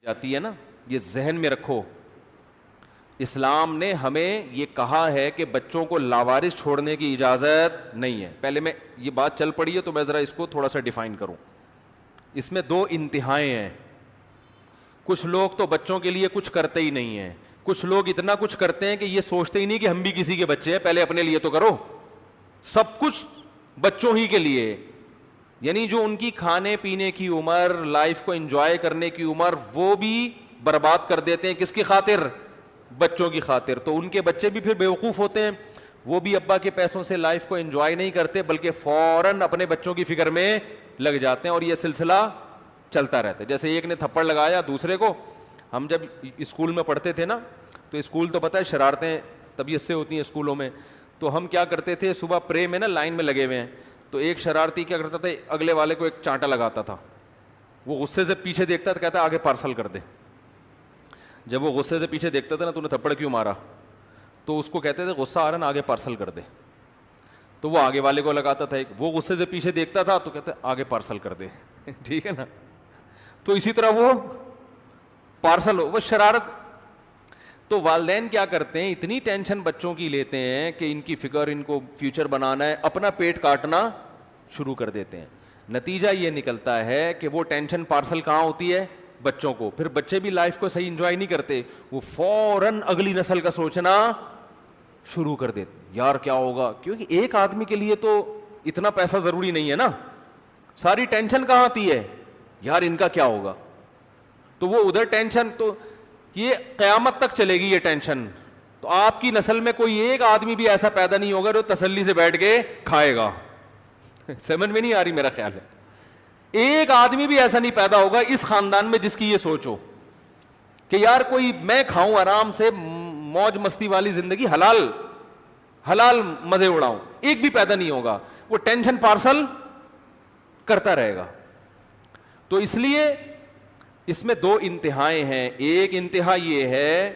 جاتی ہے نا, یہ ذہن میں رکھو. اسلام نے ہمیں یہ کہا ہے کہ بچوں کو لاوارث چھوڑنے کی اجازت نہیں ہے. پہلے میں یہ بات چل پڑی ہے تو میں ذرا اس کو تھوڑا سا ڈیفائن کروں. اس میں دو انتہائیں ہیں. کچھ لوگ تو بچوں کے لیے کچھ کرتے ہی نہیں ہیں, کچھ لوگ اتنا کچھ کرتے ہیں کہ یہ سوچتے ہی نہیں کہ ہم بھی کسی کے بچے ہیں, پہلے اپنے لیے تو کرو. سب کچھ بچوں ہی کے لیے, یعنی جو ان کی کھانے پینے کی عمر, لائف کو انجوائے کرنے کی عمر, وہ بھی برباد کر دیتے ہیں. کس کی خاطر؟ بچوں کی خاطر. تو ان کے بچے بھی پھر بیوقوف ہوتے ہیں, وہ بھی ابا کے پیسوں سے لائف کو انجوائے نہیں کرتے بلکہ فوراً اپنے بچوں کی فکر میں لگ جاتے ہیں, اور یہ سلسلہ چلتا رہتا ہے. جیسے ایک نے تھپڑ لگایا دوسرے کو. ہم جب اسکول میں پڑھتے تھے نا, تو اسکول تو پتہ ہے شرارتیں طبیعت سے ہوتی ہیں اسکولوں میں, تو ہم کیا کرتے تھے, صبح پرے میں نا لائن میں لگے ہوئے ہیں, تو ایک شرارتی کیا کرتا تھا, اگلے والے کو ایک چانٹا لگاتا تھا. وہ غصے سے پیچھے دیکھتا تھا, کہتا آگے پارسل کر دے. جب وہ غصے سے پیچھے دیکھتا تھا نا, تو نے تھپڑ کیوں مارا, تو اس کو کہتے تھے غصہ آ رہا نا, آگے پارسل کر دے. تو وہ آگے والے کو لگاتا تھا. وہ غصے سے پیچھے دیکھتا تھا تو کہتے آگے پارسل کر دے. ٹھیک ہے نا. تو اسی طرح وہ پارسل وہ شرارت. تو والدین کیا کرتے ہیں, اتنی ٹینشن بچوں کی لیتے ہیں کہ ان کی فکر, ان کو فیوچر بنانا ہے, اپنا پیٹ کاٹنا شروع کر دیتے ہیں. نتیجہ یہ نکلتا ہے کہ وہ ٹینشن پارسل کہاں ہوتی ہے, بچوں کو. پھر بچے بھی لائف کو صحیح انجوائے نہیں کرتے, وہ فوراً اگلی نسل کا سوچنا شروع کر دیتے. یار کیا ہوگا, کیونکہ ایک آدمی کے لیے تو اتنا پیسہ ضروری نہیں ہے نا. ساری ٹینشن کہاں آتی ہے, یار ان کا کیا ہوگا. تو وہ ادھر ٹینشن, تو یہ قیامت تک چلے گی یہ ٹینشن. تو آپ کی نسل میں کوئی ایک آدمی بھی ایسا پیدا نہیں ہوگا جو تسلی سے بیٹھ کے کھائے گا. سمجھ میں نہیں آ رہی میرا خیال ہے. ایک آدمی بھی ایسا نہیں پیدا ہوگا اس خاندان میں جس کی یہ سوچ ہو کہ یار کوئی میں کھاؤں آرام سے, موج مستی والی زندگی, حلال حلال مزے اڑاؤں. ایک بھی پیدا نہیں ہوگا, وہ ٹینشن پارسل کرتا رہے گا. تو اس لیے اس میں دو انتہائیں ہیں. ایک انتہا یہ ہے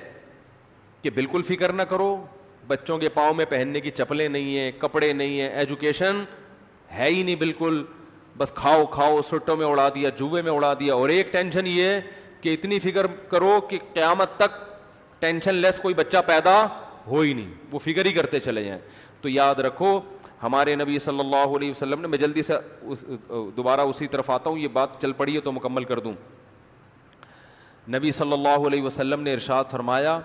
کہ بالکل فکر نہ کرو, بچوں کے پاؤں میں پہننے کی چپلیں نہیں ہیں, کپڑے نہیں ہیں, ایجوکیشن ہے ہی نہیں بالکل, بس کھاؤ کھاؤ, سٹوں میں اڑا دیا, جوئے میں اڑا دیا. اور ایک ٹینشن یہ ہے کہ اتنی فکر کرو کہ قیامت تک ٹینشن لیس کوئی بچہ پیدا ہو ہی نہیں, وہ فکر ہی کرتے چلے جائیں. تو یاد رکھو ہمارے نبی صلی اللہ علیہ وسلم نے, میں جلدی سے دوبارہ اسی طرف آتا ہوں, یہ بات چل پڑی ہے تو مکمل کر دوں. نبی صلی اللہ علیہ وسلم نے ارشاد فرمایا,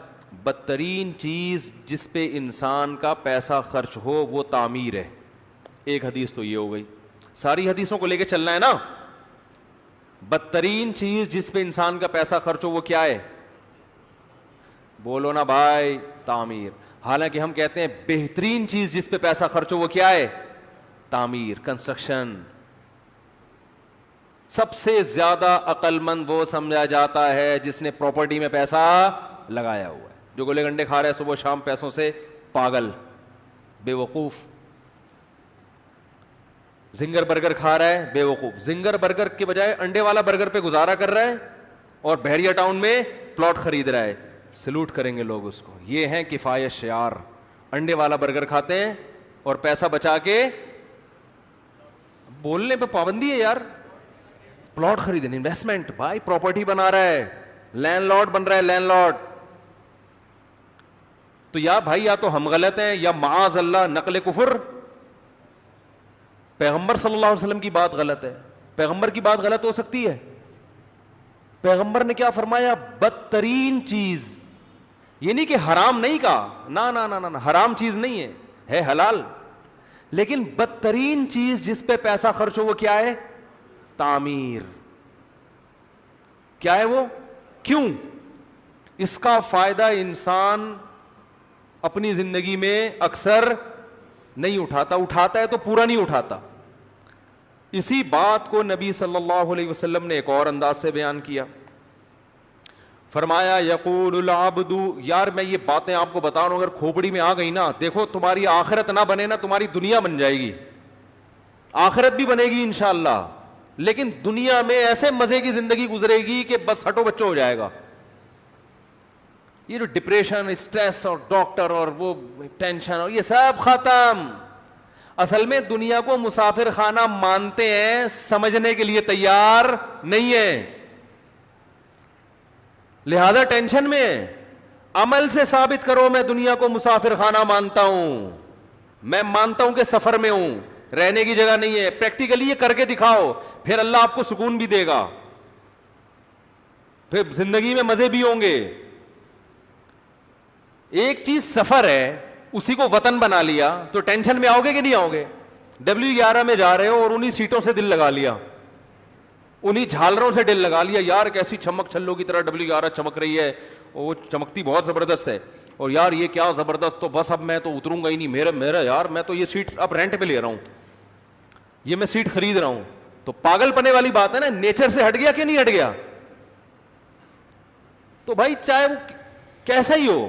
بدترین چیز جس پہ انسان کا پیسہ خرچ ہو وہ تعمیر ہے. ایک حدیث تو یہ ہو گئی, ساری حدیثوں کو لے کے چلنا ہے نا. بدترین چیز جس پہ انسان کا پیسہ خرچ ہو وہ کیا ہے, بولو نا بھائی, تعمیر. حالانکہ ہم کہتے ہیں بہترین چیز جس پہ پیسہ خرچ ہو وہ کیا ہے, تعمیر, کنسٹرکشن. سب سے زیادہ عقل مند وہ سمجھا جاتا ہے جس نے پراپرٹی میں پیسہ لگایا ہوا ہے. جو گلے گنڈے کھا رہے ہیں صبح شام پیسوں سے, پاگل, بے وقوف. زنگر برگر کھا رہا ہے, بے وقوف. زنگر برگر کے بجائے انڈے والا برگر پہ گزارا کر رہا ہے اور بحریہ ٹاؤن میں پلاٹ خرید رہا ہے. سلوٹ کریں گے لوگ اس کو. یہ ہیں کفایت شعار. انڈے والا برگر کھاتے ہیں اور پیسہ بچا کے, بولنے پہ پابندی ہے یار, پلاٹ خریدنے, انویسٹمنٹ. بھائی پراپرٹی بنا رہا ہے, لینڈ لارڈ بن رہا ہے, لینڈ لارڈ. تو یا بھائی یا تو ہم غلط ہیں یا معاذ اللہ نقل کفر, پیغمبر صلی اللہ علیہ وسلم کی بات غلط ہے. پیغمبر کی بات غلط ہو سکتی ہے؟ پیغمبر نے کیا فرمایا, بدترین چیز, یہ نہیں کہ حرام نہیں کہا, نا نا نا نا, حرام چیز نہیں ہے, ہے حلال, لیکن بدترین چیز جس پہ پیسہ خرچ ہو وہ کیا ہے, تعمیر. کیا ہے وہ, کیوں؟ اس کا فائدہ انسان اپنی زندگی میں اکثر نہیں اٹھاتا, اٹھاتا ہے تو پورا نہیں اٹھاتا. اسی بات کو نبی صلی اللہ علیہ وسلم نے ایک اور انداز سے بیان کیا. فرمایا یقول العبد, یار میں یہ باتیں آپ کو بتا رہا ہوں, اگر کھوپڑی میں آ گئی نا, دیکھو تمہاری آخرت نہ بنے نا, تمہاری دنیا بن جائے گی. آخرت بھی بنے گی انشاءاللہ, لیکن دنیا میں ایسے مزے کی زندگی گزرے گی کہ بس ہٹو بچوں ہو جائے گا. یہ جو ڈپریشن, اسٹریس اور ڈاکٹر اور وہ ٹینشن اور یہ سب ختم. اصل میں دنیا کو مسافر خانہ مانتے ہیں, سمجھنے کے لیے تیار نہیں ہے. لہذا ٹینشن میں عمل سے ثابت کرو میں دنیا کو مسافر خانہ مانتا ہوں، میں مانتا ہوں کہ سفر میں ہوں، رہنے کی جگہ نہیں ہے. پریکٹیکلی یہ کر کے دکھاؤ، پھر اللہ آپ کو سکون بھی دے گا، پھر زندگی میں مزے بھی ہوں گے. ایک چیز سفر ہے، اسی کو وطن بنا لیا تو ٹینشن میں آؤ گے کہ نہیں آؤ گے؟ W11 میں جا رہے ہو اور انہی سیٹوں سے دل لگا لیا، انہی جھالروں سے دل لگا لیا، یار کیسی چمک چھلوں کی طرح W11 چمک رہی ہے، وہ چمکتی بہت زبردست ہے، اور یار یہ کیا زبردست، تو بس اب میں تو اتروں گا ہی نہیں، میرا یار میں تو یہ سیٹ اب رینٹ پہ لے رہا ہوں، یہ میں سیٹ خرید رہا ہوں. تو پاگل پنے والی بات ہے نا، نیچر سے ہٹ گیا کہ نہیں ہٹ گیا؟ تو بھائی چاہے وہ کیسا ہی ہو،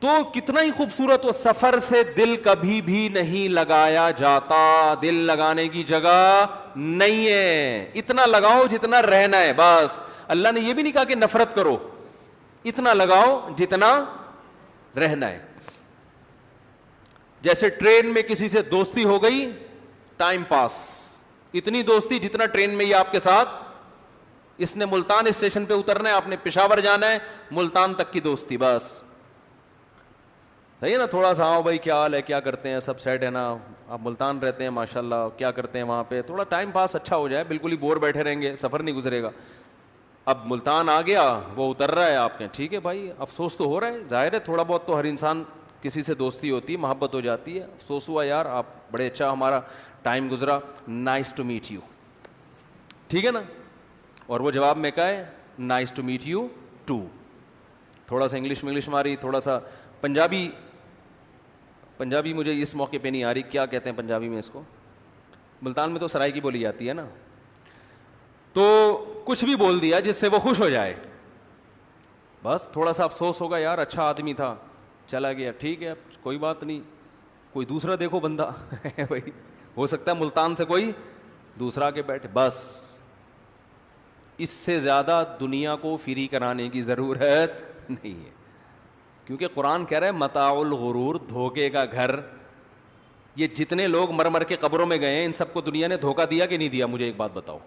تو کتنا ہی خوبصورت ہو، سفر سے دل کبھی بھی نہیں لگایا جاتا، دل لگانے کی جگہ نہیں ہے. اتنا لگاؤ جتنا رہنا ہے بس. اللہ نے یہ بھی نہیں کہا کہ نفرت کرو، اتنا لگاؤ جتنا رہنا ہے. جیسے ٹرین میں کسی سے دوستی ہو گئی، ٹائم پاس، اتنی دوستی جتنا ٹرین میں یہ آپ کے ساتھ، اس نے ملتان اسٹیشن پہ اترنا ہے، آپ نے پشاور جانا ہے، ملتان تک کی دوستی بس. صحیح ہے نا؟ تھوڑا سا آؤ بھائی کیا حال ہے، کیا کرتے ہیں، سب سیٹ ہے نا، آپ ملتان رہتے ہیں ماشاءاللہ، کیا کرتے ہیں وہاں پہ، تھوڑا ٹائم پاس اچھا ہو جائے، بالکل ہی بور بیٹھے رہیں گے، سفر نہیں گزرے گا. اب ملتان آ گیا، وہ اتر رہا ہے، آپ کہیں ٹھیک ہے بھائی، افسوس تو ہو رہا ہے، ظاہر ہے تھوڑا بہت تو ہر انسان کسی سے دوستی ہوتی ہے، محبت ہو جاتی ہے، افسوس ہوا یار آپ بڑے اچھا ہمارا ٹائم گزرا، نائس ٹو میٹ یو، ٹھیک ہے نا. اور وہ جواب میں کہا ہے nice to meet you too. تھوڑا سا انگلش ماری، تھوڑا سا پنجابی مجھے اس موقع پہ نہیں آ رہی، کیا کہتے ہیں پنجابی میں اس کو، ملتان میں تو سرائی کی بولی جاتی ہے نا، تو کچھ بھی بول دیا جس سے وہ خوش ہو جائے، بس تھوڑا سا افسوس ہوگا یار اچھا آدمی تھا چلا گیا، ٹھیک ہے کوئی بات نہیں، کوئی دوسرا دیکھو بندہ بھائی، ہو سکتا ہے ملتان سے کوئی دوسرا کے بیٹھے، بس اس سے زیادہ دنیا کو فری کرانے کی ضرورت نہیں ہے. کیونکہ قرآن کہہ رہا ہے متاع الغرور، دھوکے کا گھر. یہ جتنے لوگ مر مر کے قبروں میں گئے ہیں، ان سب کو دنیا نے دھوکہ دیا کہ نہیں دیا؟ مجھے ایک بات بتاؤ.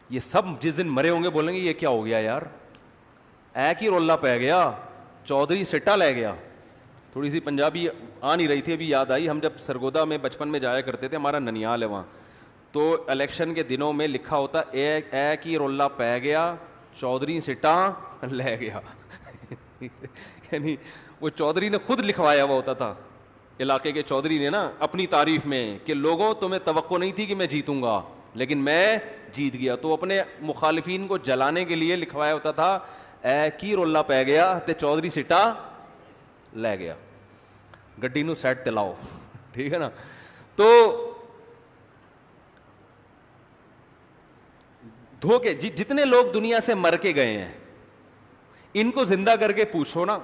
یہ سب جس دن مرے ہوں گے بولیں گے یہ کیا ہو گیا یار، ایک ہی رولہ پہ گیا، چودھری سٹا لے گیا. تھوڑی سی پنجابی آ نہیں رہی تھی، ابھی یاد آئی. ہم جب سرگودا میں بچپن میں جایا کرتے تھے، ہمارا ننیال ہے وہاں، تو الیکشن کے دنوں میں لکھا ہوتا ایک ہی رولہ پہ گیا، چودھری سٹا لے گیا. یعنی وہ چودھری نے خود لکھوایا ہوا ہوتا تھا، علاقے کے چودھری نے نا اپنی تعریف میں، کہ لوگوں تمہیں توقع نہیں تھی کہ میں جیتوں گا لیکن میں جیت گیا. تو اپنے مخالفین کو جلانے کے لیے لکھوایا ہوتا تھا ایک ہی رولہ پہ گیا تے چودھری سٹا لے گیا. گڈی نو سیٹ تے لاؤ، ٹھیک ہے نا. تو دھوکے جتنے لوگ دنیا سے مر کے گئے ہیں، ان کو زندہ کر کے پوچھو نا،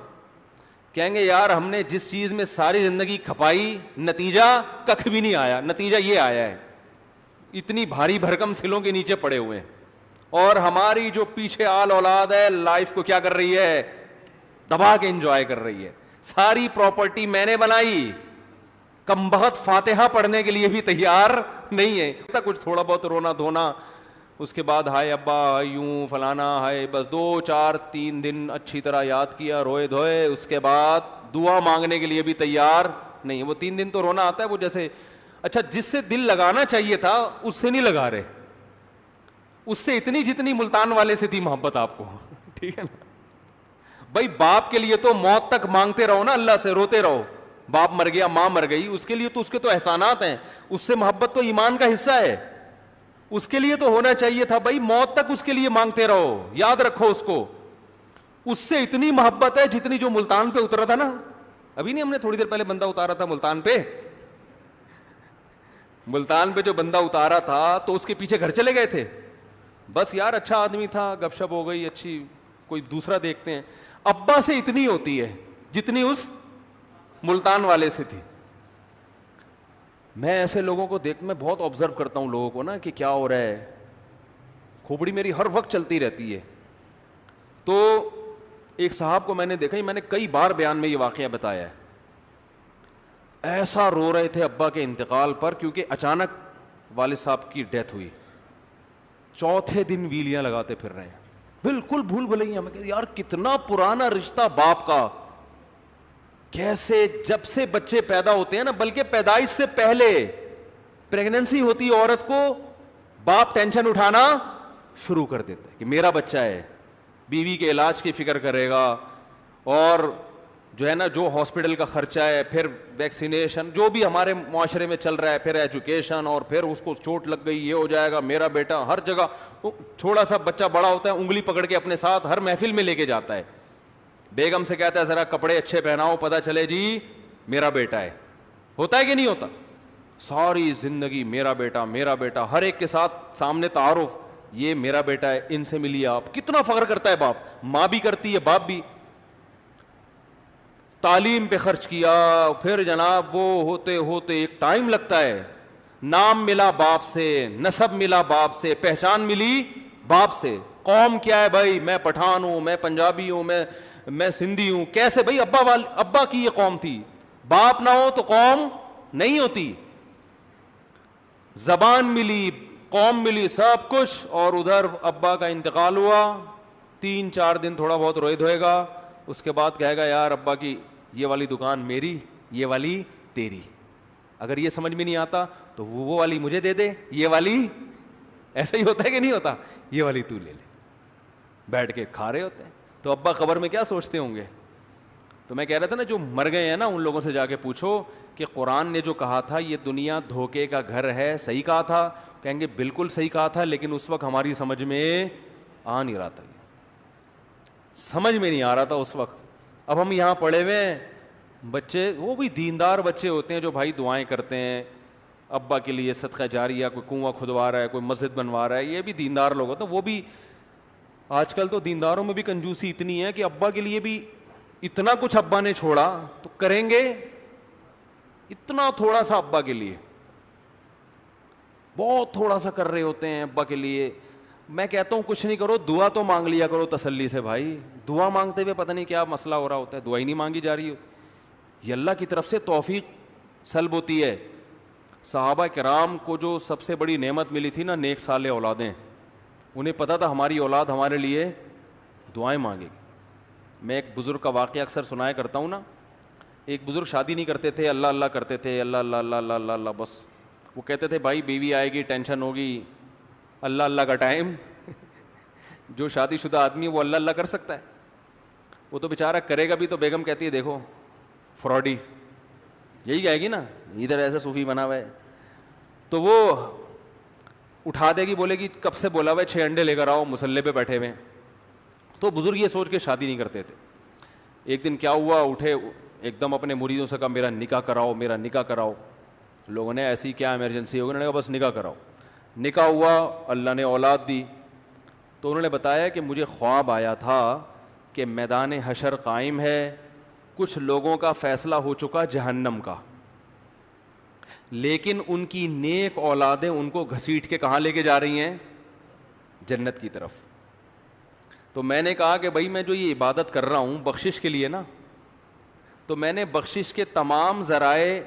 کہیں گے یار ہم نے جس چیز میں ساری زندگی کھپائی، نتیجہ ککھ بھی نہیں آیا، نتیجہ یہ آیا ہے اتنی بھاری بھرکم سلوں کے نیچے پڑے ہوئے ہیں، اور ہماری جو پیچھے آل اولاد ہے لائف کو کیا کر رہی ہے، دبا کے انجوائے کر رہی ہے. ساری پراپرٹی میں نے بنائی، کمبخت فاتحہ پڑھنے کے لیے بھی تیار نہیں ہے. کچھ تھوڑا بہت رونا دھونا، اس کے بعد ہائے ابا یوں فلانا، ہائے بس 2-4-3 دن اچھی طرح یاد کیا، روئے دھوئے، اس کے بعد دعا مانگنے کے لیے بھی تیار نہیں. وہ 3 دن تو رونا آتا ہے، وہ جیسے اچھا جس سے دل لگانا چاہیے تھا اس سے نہیں لگا رہے، اس سے اتنی جتنی ملتان والے سے تھی محبت آپ کو، ٹھیک ہے نا. بھائی باپ کے لیے تو موت تک مانگتے رہو نا اللہ سے، روتے رہو، باپ مر گیا ماں مر گئی، اس کے لیے تو اس کے تو احسانات ہیں، اس سے محبت تو ایمان کا حصہ ہے، اس کے لیے تو ہونا چاہیے تھا بھائی موت تک اس کے لیے مانگتے رہو، یاد رکھو اس کو. اس سے اتنی محبت ہے جتنی جو ملتان پہ اترا تھا نا. ابھی نہیں ہم نے تھوڑی دیر پہلے بندہ اتارا تھا ملتان پہ، ملتان پہ جو بندہ اتارا تھا تو اس کے پیچھے گھر چلے گئے تھے، بس یار اچھا آدمی تھا، گپ شپ ہو گئی اچھی، کوئی دوسرا دیکھتے ہیں. ابا سے اتنی ہوتی ہے جتنی اس ملتان والے سے تھی. میں ایسے لوگوں کو میں بہت آبزرو کرتا ہوں لوگوں کو نا کہ کیا ہو رہا ہے، کھوپڑی میری ہر وقت چلتی رہتی ہے. تو ایک صاحب کو میں نے دیکھا، میں نے کئی بار بیان میں یہ واقعہ بتایا ہے، ایسا رو رہے تھے ابا کے انتقال پر، کیونکہ اچانک والد صاحب کی ڈیتھ ہوئی، چوتھے دن ویلیاں لگاتے پھر رہے ہیں. بالکل بھول بھلائیاں. میں کہتے یار کتنا پرانا رشتہ باپ کا, کیسے جب سے بچے پیدا ہوتے ہیں نا, بلکہ پیدائش سے پہلے پریگننسی ہوتی ہے عورت کو, باپ ٹینشن اٹھانا شروع کر دیتا ہے کہ میرا بچہ ہے, بیوی کے علاج کی فکر کرے گا, اور جو ہے نا جو ہاسپٹل کا خرچہ ہے, پھر ویکسینیشن جو بھی ہمارے معاشرے میں چل رہا ہے, پھر ایجوکیشن, اور پھر اس کو چوٹ لگ گئی یہ ہو جائے گا, میرا بیٹا ہر جگہ. تھوڑا سا بچہ بڑا ہوتا ہے انگلی پکڑ کے اپنے ساتھ ہر محفل میں لے کے جاتا ہے, بیگم سے کہتا ہے ذرا کپڑے اچھے پہناؤ پتہ چلے جی میرا بیٹا ہے. ہوتا ہے کہ نہیں ہوتا؟ ساری زندگی میرا بیٹا میرا بیٹا, ہر ایک کے ساتھ سامنے تعارف, یہ میرا بیٹا ہے, ان سے ملیے آپ. کتنا فخر کرتا ہے باپ, ماں بھی کرتی ہے باپ بھی. تعلیم پہ خرچ کیا, پھر جناب وہ ہوتے ہوتے ایک ٹائم لگتا ہے, نام ملا باپ سے, نسب ملا باپ سے, پہچان ملی باپ سے. قوم کیا ہے بھائی, میں پٹھان ہوں, میں پنجابی ہوں, میں سندھی ہوں. کیسے بھائی, ابا کی یہ قوم تھی, باپ نہ ہو تو قوم نہیں ہوتی. زبان ملی, قوم ملی, سب کچھ, اور ادھر ابا کا انتقال ہوا. 3-4 دن تھوڑا بہت روئے دھوئے گا, اس کے بعد کہے گا یار ابا کی یہ والی دکان میری, یہ والی تیری. اگر یہ سمجھ میں نہیں آتا تو وہ والی مجھے دے دے, یہ والی. ایسا ہی ہوتا ہے کہ نہیں ہوتا, یہ والی تو لے لے. بیٹھ کے کھا رہے ہوتے ہیں. تو ابا قبر میں کیا سوچتے ہوں گے؟ تو میں کہہ رہا تھا نا, جو مر گئے ہیں نا ان لوگوں سے جا کے پوچھو کہ قرآن نے جو کہا تھا یہ دنیا دھوکے کا گھر ہے, صحیح کہا تھا؟ کہیں گے بالکل صحیح کہا تھا, لیکن اس وقت ہماری سمجھ میں آ نہیں رہا تھا, سمجھ میں نہیں آ رہا تھا اس وقت. اب ہم یہاں پڑھے ہوئے ہیں, بچے وہ بھی دیندار بچے ہوتے ہیں جو بھائی دعائیں کرتے ہیں ابا کے لیے, صدقہ جاریہ, کوئی کنواں کھدوا رہا ہے, کوئی مسجد بنوا رہا ہے, یہ بھی دیندار لوگ ہوتے ہیں. وہ بھی آج کل تو دینداروں میں بھی کنجوسی اتنی ہے کہ ابا کے لیے بھی اتنا کچھ ابا نے چھوڑا تو کریں گے اتنا تھوڑا سا ابا کے لیے, بہت تھوڑا سا کر رہے ہوتے ہیں ابا کے لیے. میں کہتا ہوں کچھ نہیں کرو, دعا تو مانگ لیا کرو تسلی سے بھائی. دعا مانگتے ہوئے پتہ نہیں کیا مسئلہ ہو رہا ہوتا ہے, دعا ہی نہیں مانگی جا رہی ہوتی. یہ اللہ کی طرف سے توفیق سلب ہوتی ہے. صحابہ کرام کو جو سب سے بڑی نعمت ملی تھی نا, نیک صالح اولادیں, انہیں پتہ تھا ہماری اولاد ہمارے لیے دعائیں مانگے گی. میں ایک بزرگ کا واقعہ اکثر سنایا کرتا ہوں نا. ایک بزرگ شادی نہیں کرتے تھے, اللہ اللہ کرتے تھے, اللہ اللہ اللہ اللہ اللہ اللہ بس. وہ کہتے تھے بھائی بیوی آئے گی ٹینشن ہوگی, اللہ اللہ کا ٹائم. جو شادی شدہ آدمی ہے وہ اللہ اللہ کر سکتا ہے؟ وہ تو بیچارہ کرے گا بھی تو بیگم کہتی ہے دیکھو فراڈی, یہی کہے گی نا, ادھر ایسا صوفی بنا ہوا ہے. تو وہ اٹھا دے گی, بولے گی کب سے بولا ہوا ہے 6 انڈے لے کر آؤ, مصلے پہ بیٹھے ہوئے. تو بزرگ یہ سوچ کے شادی نہیں کرتے تھے. ایک دن کیا ہوا, اٹھے ایک دم اپنے مریدوں سے کہا میرا نکاح کراؤ, میرا نکاح کراؤ. لوگوں نے ایسی کیا ایمرجنسی ہوگی, انہوں نے کہا بس نکاح کراؤ. نکاح ہوا, اللہ نے اولاد دی. تو انہوں نے بتایا کہ مجھے خواب آیا تھا کہ میدان حشر قائم ہے, کچھ لوگوں کا فیصلہ ہو چکا جہنم کا, لیکن ان کی نیک اولادیں ان کو گھسیٹ کے کہاں لے کے جا رہی ہیں؟ جنت کی طرف. تو میں نے کہا کہ بھائی میں جو یہ عبادت کر رہا ہوں بخشش کے لیے نا, تو میں نے بخشش کے تمام ذرائع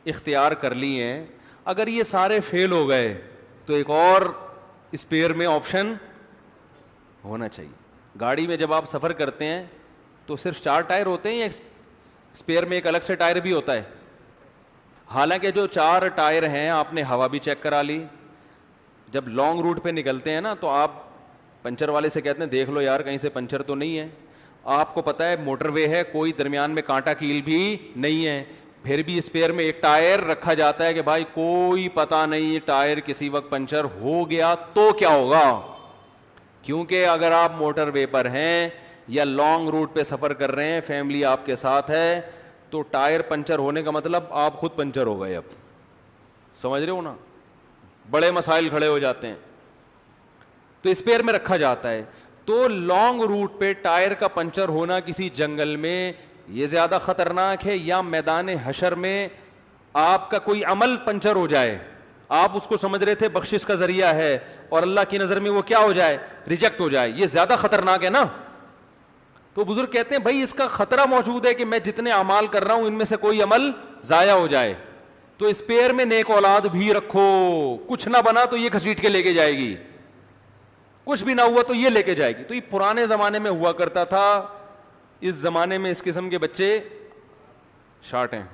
اختیار کر لیے ہیں. اگر یہ سارے فیل ہو گئے تو ایک اور اسپیئر میں آپشن ہونا چاہیے. گاڑی میں جب آپ سفر کرتے ہیں تو صرف 4 ٹائر ہوتے ہیں یا اسپیئر میں ایک الگ سے ٹائر بھی ہوتا ہے؟ حالانکہ جو 4 ٹائر ہیں آپ نے ہوا بھی چیک کرا لی. جب لانگ روٹ پہ نکلتے ہیں نا تو آپ پنچر والے سے کہتے ہیں دیکھ لو یار کہیں سے پنچر تو نہیں ہے. آپ کو پتہ ہے موٹر وے ہے, کوئی درمیان میں کانٹا کیل بھی نہیں ہے, پھر بھی اسپیئر میں ایک ٹائر رکھا جاتا ہے کہ بھائی کوئی پتہ نہیں ٹائر کسی وقت پنچر ہو گیا تو کیا ہوگا. کیونکہ اگر آپ موٹر وے پر ہیں یا لانگ روٹ پہ سفر کر رہے ہیں, فیملی آپ کے ساتھ ہے, تو ٹائر پنچر ہونے کا مطلب آپ خود پنچر ہو گئے. اب سمجھ رہے ہو نا, بڑے مسائل کھڑے ہو جاتے ہیں. تو اسپیئر میں رکھا جاتا ہے. تو لانگ روٹ پہ ٹائر کا پنچر ہونا کسی جنگل میں یہ زیادہ خطرناک ہے, یا میدان حشر میں آپ کا کوئی عمل پنچر ہو جائے, آپ اس کو سمجھ رہے تھے بخشش کا ذریعہ ہے اور اللہ کی نظر میں وہ کیا ہو جائے, ریجیکٹ ہو جائے, یہ زیادہ خطرناک ہے نا. تو بزرگ کہتے ہیں بھائی اس کا خطرہ موجود ہے کہ میں جتنے اعمال کر رہا ہوں ان میں سے کوئی عمل ضائع ہو جائے. تو اسپیئر میں نیک اولاد بھی رکھو, کچھ نہ بنا تو یہ گھسیٹ کے لے کے جائے گی, کچھ بھی نہ ہوا تو یہ لے کے جائے گی. تو یہ پرانے زمانے میں ہوا کرتا تھا. اس زمانے میں اس قسم کے بچے شارٹ ہیں.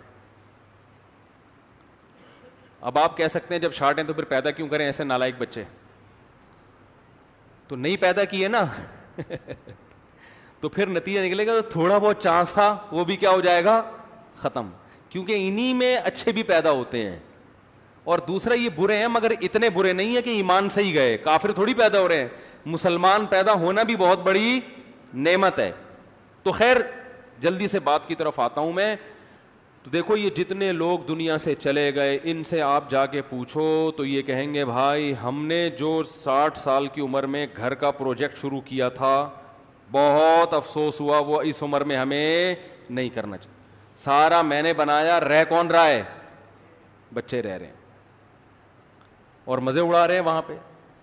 اب آپ کہہ سکتے ہیں جب شارٹ ہیں تو پھر پیدا کیوں کریں ایسے نالائق بچے؟ تو نہیں پیدا کیے نا تو پھر نتیجہ نکلے گا تو تھوڑا بہت چانس تھا وہ بھی کیا ہو جائے گا؟ ختم. کیونکہ انہی میں اچھے بھی پیدا ہوتے ہیں. اور دوسرا یہ برے ہیں مگر اتنے برے نہیں ہیں کہ ایمان سے ہی گئے, کافر تھوڑی پیدا ہو رہے ہیں. مسلمان پیدا ہونا بھی بہت بڑی نعمت ہے. تو خیر جلدی سے بات کی طرف آتا ہوں میں. تو دیکھو یہ جتنے لوگ دنیا سے چلے گئے ان سے آپ جا کے پوچھو تو یہ کہیں گے بھائی ہم نے جو 60 سال کی عمر میں گھر کا پروجیکٹ شروع کیا تھا بہت افسوس ہوا وہ اس عمر میں ہمیں نہیں کرنا چاہیے. سارا میں نے بنایا, رہ کون رہا ہے؟ بچے رہ رہے ہیں اور مزے اڑا رہے ہیں وہاں پہ.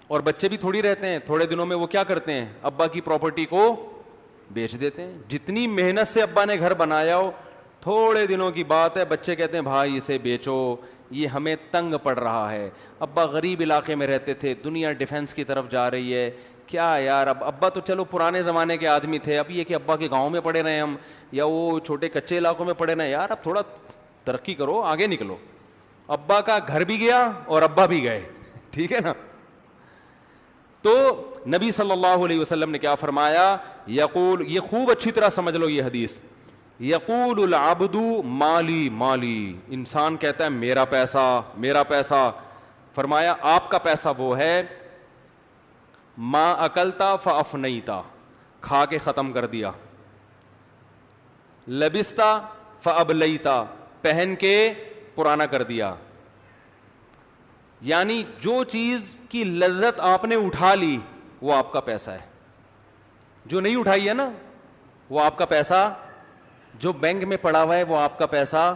اور بچے بھی تھوڑی رہتے ہیں, تھوڑے دنوں میں وہ کیا کرتے ہیں؟ ابا کی پراپرٹی کو بیچ دیتے ہیں. جتنی محنت سے ابا نے گھر بنایا ہو تھوڑے دنوں کی بات ہے بچے کہتے ہیں بھائی اسے بیچو یہ ہمیں تنگ پڑ رہا ہے. ابا غریب علاقے میں رہتے تھے, دنیا ڈیفنس کی طرف جا رہی ہے, کیا یار. اب ابا تو چلو پرانے زمانے کے آدمی تھے, اب یہ کہ ابا کے گاؤں میں پڑے رہے ہم یا وہ چھوٹے کچے علاقوں میں پڑے رہے, یار اب تھوڑا ترقی کرو آگے نکلو. ابا کا گھر بھی گیا اور ابا بھی گئے, ٹھیک ہے نا. تو نبی صلی اللہ علیہ وسلم نے کیا فرمایا؟ یقول, یہ خوب اچھی طرح سمجھ لو یہ حدیث, یقول العبد مالی مالی, انسان کہتا ہے میرا پیسہ میرا پیسہ. فرمایا آپ کا پیسہ وہ ہے ما اکلتا فافنیتا, کھا کے ختم کر دیا, لبستا فابلیتا, پہن کے پرانا کر دیا. یعنی جو چیز کی لذت آپ نے اٹھا لی وہ آپ کا پیسہ ہے, جو نہیں اٹھائی ہے نا وہ آپ کا پیسہ, جو بینک میں پڑا ہوا ہے وہ آپ کا پیسہ.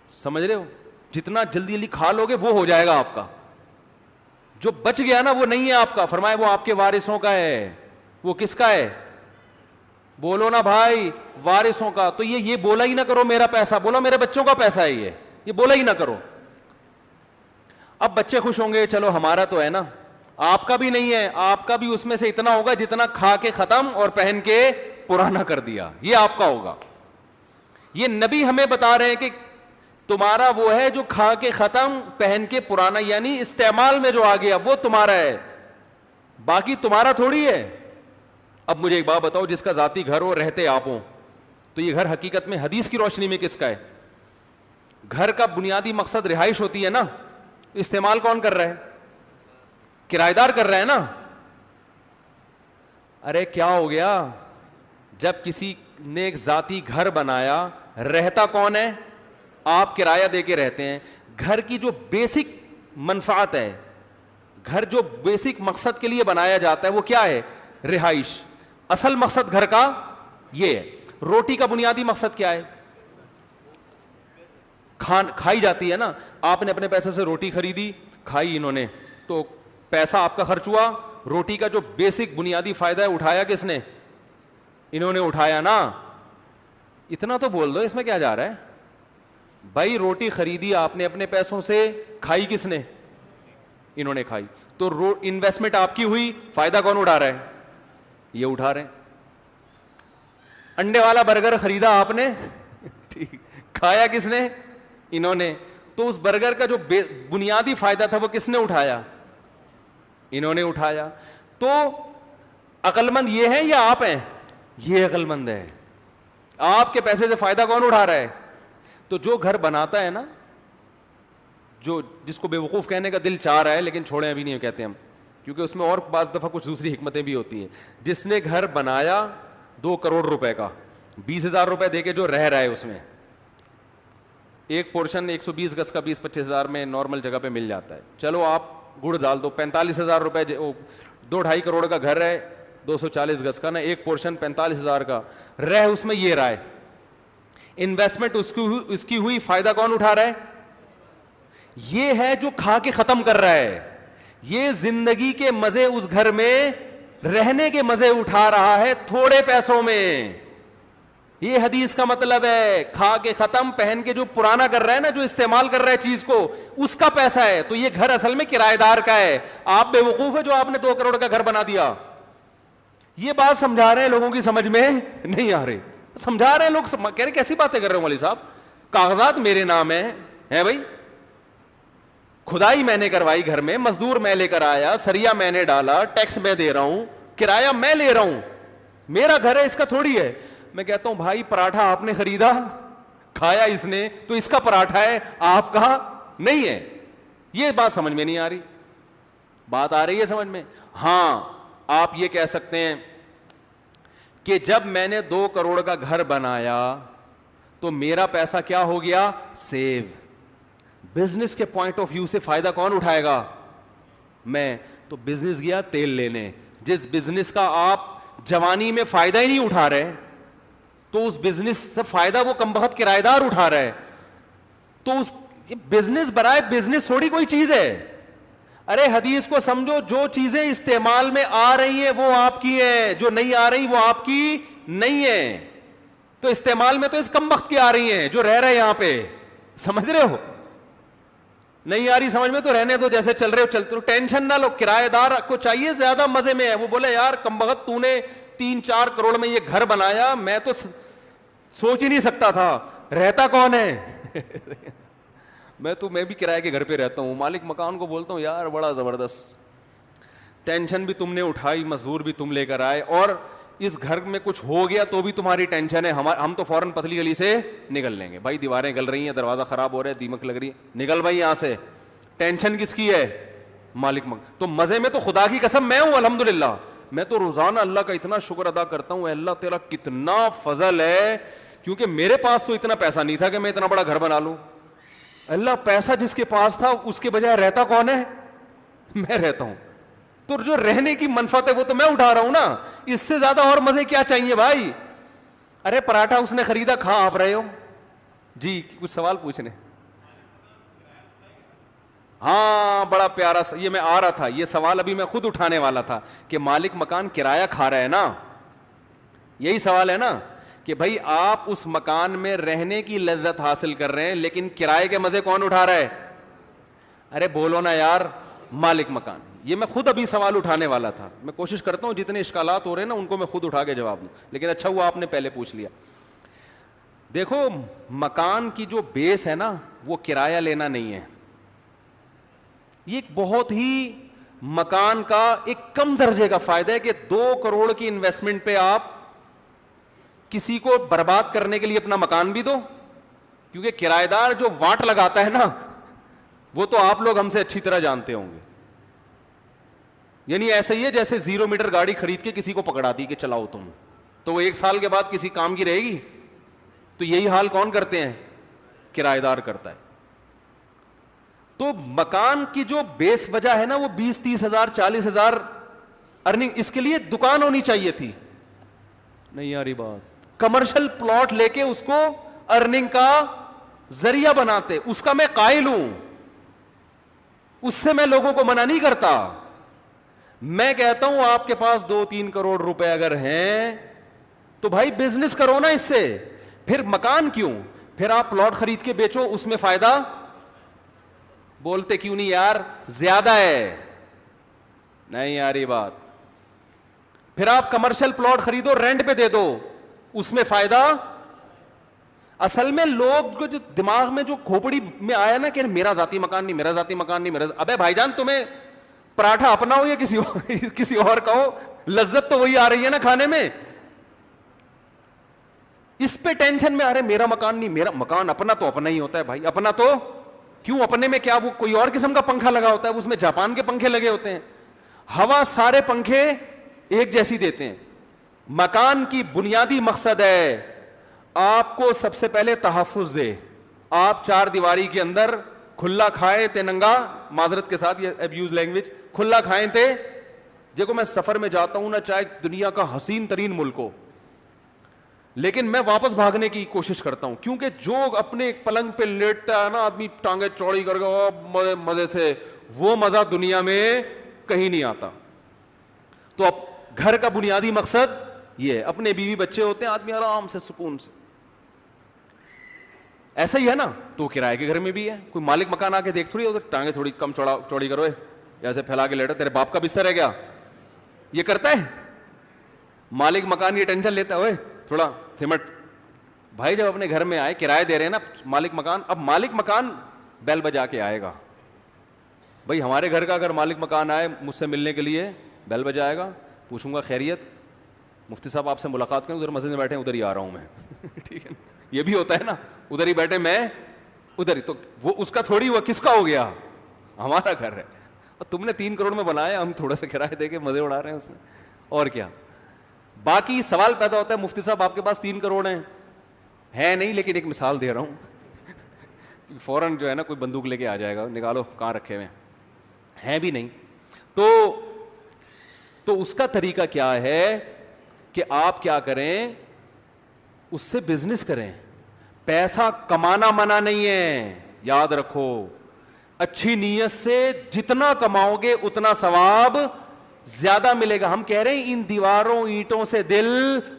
سمجھ رہے ہو؟ جتنا جلدی جلدی کھا لو گے وہ ہو جائے گا آپ کا, جو بچ گیا نا وہ نہیں ہے آپ کا. فرمایا وہ آپ کے وارثوں کا ہے. وہ کس کا ہے؟ بولو نا بھائی, وارثوں کا. تو یہ بولا ہی نہ کرو میرا پیسہ, بولو میرے بچوں کا پیسہ ہے یہ بولا ہی نہ کرو. اب بچے خوش ہوں گے, چلو ہمارا تو ہے نا, آپ کا بھی نہیں ہے, آپ کا بھی اس میں سے اتنا ہوگا جتنا کھا کے ختم اور پہن کے پرانا کر دیا, یہ آپ کا ہوگا. یہ نبی ہمیں بتا رہے ہیں کہ تمہارا وہ ہے جو کھا کے ختم پہن کے پرانا, یعنی استعمال میں جو آ گیا وہ تمہارا ہے, باقی تمہارا تھوڑی ہے. اب مجھے ایک بات بتاؤ, جس کا ذاتی گھر ہو, رہتے آپ ہوں, تو یہ گھر حقیقت میں حدیث کی روشنی میں کس کا ہے؟ گھر کا بنیادی مقصد رہائش ہوتی ہے نا, استعمال کون کر رہا ہے؟ کرایہ دار کر رہا ہے نا. ارے کیا ہو گیا, جب کسی نے ایک ذاتی گھر بنایا رہتا کون ہے؟ آپ کرایہ دے کے رہتے ہیں. گھر کی جو بیسک منفعت ہے, گھر جو بیسک مقصد کے لیے بنایا جاتا ہے وہ کیا ہے؟ رہائش. اصل مقصد گھر کا یہ ہے. روٹی کا بنیادی مقصد کیا ہے؟ کھائی جاتی ہے نا. آپ نے اپنے پیسے سے روٹی خریدی, کھائی انہوں نے, تو پیسہ آپ کا خرچ ہوا. روٹی کا جو بیسک بنیادی فائدہ ہے اٹھایا کس نے؟ انہوں نے اٹھایا نا. اتنا تو بول دو اس میں کیا جا رہا ہے بھائی. روٹی خریدی آپ نے اپنے پیسوں سے, کھائی کس نے؟ انہوں نے کھائی. تو انویسٹمنٹ آپ کی ہوئی, فائدہ کون اٹھا رہا ہے؟ یہ اٹھا رہے ہیں. انڈے والا برگر خریدا آپ نے ٹھیک, کھایا کس نے؟ انہوں نے. تو اس برگر کا جو بنیادی فائدہ تھا وہ کس نے اٹھایا؟ انہوں نے اٹھایا. تو عقل مند یہ ہے یا آپ ہیں؟ یہ عقل مند ہے. آپ کے پیسے سے فائدہ کون اٹھا رہا ہے؟ تو جو گھر بناتا ہے نا, جو جس کو بیوقوف کہنے کا دل چاہ رہا ہے لیکن چھوڑیں ابھی نہیں کہتے ہم, کیونکہ اس میں اور بعض دفعہ کچھ دوسری حکمتیں بھی ہوتی ہیں. جس نے گھر بنایا 2 کروڑ روپے کا, 20,000 روپے دے کے جو رہ رہا ہے, اس میں ایک پورشن 120 گز کا 20-25 ہزار میں نارمل جگہ پہ مل جاتا ہے. چلو آپ گڑ ڈال دو, 45,000 روپے, 2-2.5 کروڑ کا گھر ہے 240 گز کا نا, ایک پورشن 45,000 کا, رہ اس میں یہ رہا ہے. انویسٹمنٹ اس کی ہوئی, فائدہ کون اٹھا رہا ہے؟ یہ ہے جو کھا کے ختم کر رہا ہے. یہ زندگی کے مزے, اس گھر میں رہنے کے مزے اٹھا رہا ہے تھوڑے پیسوں میں. یہ حدیث کا مطلب ہے کھا کے ختم, پہن کے جو پرانا کر رہا ہے نا, جو استعمال کر رہا ہے چیز کو, اس کا پیسہ ہے. تو یہ گھر اصل میں کرایہ دار کا ہے. آپ بے وقوف ہے جو آپ نے 2 کروڑ کا گھر بنا دیا. یہ بات سمجھا رہے ہیں, لوگوں کی سمجھ میں نہیں آ رہی. سمجھا رہے ہیں لوگ, کہہ رہے کیسی باتیں کر رہے ہو مولوی صاحب, کاغذات میرے نام ہے بھائی, کھدائی میں نے کروائی گھر میں, مزدور میں لے کر آیا, سریا میں نے ڈالا, ٹیکس میں دے رہا ہوں, کرایہ میں لے رہا ہوں, میرا گھر ہے, اس کا تھوڑی ہے. میں کہتا ہوں بھائی پراٹھا آپ نے خریدا, کھایا اس نے, تو اس کا پراٹھا ہے, آپ کا نہیں ہے. یہ بات سمجھ میں نہیں آ رہی. بات آ رہی ہے سمجھ میں؟ ہاں, آپ یہ کہہ سکتے ہیں کہ جب میں نے 2 کروڑ کا گھر بنایا تو میرا پیسہ کیا ہو گیا؟ سیو. بزنس کے پوائنٹ آف ویو سے فائدہ کون اٹھائے گا؟ میں. تو بزنس گیا تیل لینے, جس بزنس کا آپ جوانی میں فائدہ ہی نہیں اٹھا رہے, تو اس بزنس سے فائدہ وہ کم بخت کرایہ دار اٹھا رہا ہے. تو اس بزنس برائے بزنس تھوڑی کوئی چیز ہے. ارے حدیث کو سمجھو, جو چیزیں استعمال میں آ رہی ہیں وہ آپ کی ہیں, جو نہیں آ رہی وہ آپ کی نہیں ہے. تو استعمال میں تو اس کم بخت کی آ رہی ہیں جو رہ رہے یہاں پہ, سمجھ رہے ہو؟ نہیں آ رہی سمجھ میں تو رہنے دو, جیسے چل رہے ہو چلتے رہو, ٹینشن نہ لو. کرایہ دار کو چاہیے زیادہ مزے میں ہے, وہ بولے یار کم بخت تو نے 3-4 کروڑ میں یہ گھر بنایا, میں تو سوچ ہی نہیں سکتا تھا. رہتا کون ہے؟ میں بھی کرائے کے گھر پہ رہتا ہوں. مالک مکان کو بولتا ہوں یار بڑا زبردست, ٹینشن بھی تم نے اٹھائی, مزدور بھی تم لے کر آئے, اور اس گھر میں کچھ ہو گیا تو بھی تمہاری ٹینشن ہے. ہم تو فوراً پتلی گلی سے نکل لیں گے. بھائی دیواریں گل رہی ہیں, دروازہ خراب ہو رہا ہے, دیمک لگ رہی ہے, نکل بھائی یہاں سے. ٹینشن کس کی ہے؟ مالک تو مزے میں تو خدا کی قسم میں ہوں. الحمدللہ میں تو روزانہ اللہ کا اتنا شکر ادا کرتا ہوں, اللہ تیرا کتنا فضل ہے, کیونکہ میرے پاس تو اتنا پیسہ نہیں تھا کہ میں اتنا بڑا گھر بنا لوں. اللہ, پیسہ جس کے پاس تھا اس کے بجائے رہتا کون ہے؟ میں رہتا ہوں. تو جو رہنے کی منفعت ہے وہ تو میں اٹھا رہا ہوں نا. اس سے زیادہ اور مزے کیا چاہیے بھائی؟ ارے پراٹھا اس نے خریدا, کھا آپ رہے ہو. جی کچھ سوال پوچھنے. ہاں بڑا پیارا, یہ میں آ رہا تھا, یہ سوال ابھی میں خود اٹھانے والا تھا کہ مالک مکان کرایہ کھا رہا ہے نا, یہی سوال ہے نا کہ بھائی آپ اس مکان میں رہنے کی لذت حاصل کر رہے ہیں, لیکن کرائے کے مزے کون اٹھا رہا ہے؟ ارے بولو نا یار, مالک مکان. یہ میں خود ابھی سوال اٹھانے والا تھا. میں کوشش کرتا ہوں جتنے اشکالات ہو رہے ہیں نا ان کو میں خود اٹھا کے جواب دوں, لیکن اچھا ہوا آپ نے پہلے پوچھ لیا. دیکھو مکان کی جو بیس ہے نا وہ کرایہ لینا نہیں ہے. یہ ایک بہت ہی مکان کا ایک کم درجے کا فائدہ ہے کہ 2 کروڑ کی انویسٹمنٹ پہ آپ کسی کو برباد کرنے کے لیے اپنا مکان بھی دو, کیونکہ کرایہ دار جو واٹ لگاتا ہے نا وہ تو آپ لوگ ہم سے اچھی طرح جانتے ہوں گے. یعنی ایسا ہی ہے جیسے 0 میٹر گاڑی خرید کے کسی کو پکڑا دی کہ چلاؤ تم, تو وہ 1 سال کے بعد کسی کام کی رہے گی. تو یہی حال کون کرتے ہیں؟ کرایہ دار کرتا ہے. تو مکان کی جو بیس وجہ ہے نا وہ 20-30 ہزار 40 ہزار ارننگ, اس کے لیے دکان ہونی چاہیے تھی. نہیں آ رہی بات؟ کمرشل پلاٹ لے کے اس کو ارننگ کا ذریعہ بناتے, اس کا میں قائل ہوں, اس سے میں لوگوں کو منع نہیں کرتا. میں کہتا ہوں آپ کے پاس 2-3 کروڑ روپے اگر ہیں تو بھائی بزنس کرو نا اس سے. پھر مکان کیوں, پھر آپ پلاٹ خرید کے بیچو, اس میں فائدہ. بولتے کیوں نہیں یار, زیادہ ہے. نہیں آ رہی بات؟ پھر آپ کمرشل پلاٹ خریدو, رینٹ پہ دے دو, اس میں فائدہ. اصل میں لوگ جو دماغ میں جو کھوپڑی میں آیا نا کہ میرا ذاتی مکان نہیں, میرا ذاتی مکان نہیں, ابے بھائی جان تمہیں پراٹھا اپنا ہو یا کسی اور کا ہو, لذت تو وہی آ رہی ہے نا کھانے میں. اس پہ ٹینشن میں آ رہے میرا مکان نہیں, میرا مکان اپنا تو اپنا ہی ہوتا ہے بھائی. اپنا تو کیوں, اپنے میں کیا وہ کوئی اور قسم کا پنکھا لگا ہوتا ہے؟ اس میں جاپان کے پنکھے لگے ہوتے ہیں. ہوا سارے پنکھے ایک جیسی دیتے ہیں. مکان کی بنیادی مقصد ہے آپ کو سب سے پہلے تحفظ دے. آپ 4 دیواری کے اندر کھلا کھائے تے ننگا, معذرت کے ساتھ یہ ابیوز لینگویج, کھلا کھائیں تے. دیکھو میں سفر میں جاتا ہوں نا, چاہے دنیا کا حسین ترین ملک ہو, لیکن میں واپس بھاگنے کی کوشش کرتا ہوں, کیونکہ جو اپنے پلنگ پہ لیٹتا ہے نا آدمی ٹانگیں چوڑی کر کے مزے سے, وہ مزہ دنیا میں کہیں نہیں آتا. تو اب گھر کا بنیادی مقصد یہ ہے. اپنے بیوی بچے ہوتے ہیں, آدمی آرام سے سکون سے. ایسا ہی ہے نا, تو کرائے کے گھر میں بھی ہے. کوئی مالک مکان آ کے دیکھ تھوڑی ادھر ٹانگیں تھوڑی کم چوڑی کرو, ایسے پھیلا کے لیٹا, تیرے باپ کا بستر ہے کیا؟ یہ کرتا ہے مالک مکان؟ یہ ٹینشن لیتا ہے تھوڑا سمٹ. بھائی جب اپنے گھر میں آئے, کرائے دے رہے ہیں نا مالک مکان, اب مالک مکان بیل بجا کے آئے گا. بھائی ہمارے گھر کا اگر مالک مکان آئے مجھ سے ملنے کے لیے, بیل بجائے گا, پوچھوں گا خیریت, مفتی صاحب آپ سے ملاقات کریں, ادھر مسجد میں بیٹھے ہیں, ادھر ہی آ رہا ہوں میں. ٹھیک ہے, یہ بھی ہوتا ہے نا, ادھر ہی بیٹھے میں ادھر ہی. تو وہ اس کا تھوڑی, وہ کس کا ہو گیا؟ ہمارا گھر ہے, اور تم نے 3 کروڑ میں بنایا, ہم تھوڑا سا کرایہ دے کے مزے اڑا رہے ہیں اس میں, اور کیا. باقی سوال پیدا ہوتا ہے مفتی صاحب آپ کے پاس 3 کروڑ ہیں, ہے نہیں, لیکن ایک مثال دے رہا ہوں. فوراً جو ہے نا کوئی بندوق لے کے آ جائے گا, نکالو کہاں رکھے ہوئے ہیں بھی نہیں. تو اس کا طریقہ کیا ہے کہ آپ کیا کریں, اس سے بزنس کریں. پیسہ کمانا منع نہیں ہے, یاد رکھو. اچھی نیت سے جتنا کماؤ گے اتنا ثواب زیادہ ملے گا. ہم کہہ رہے ہیں ان دیواروں اینٹوں سے دل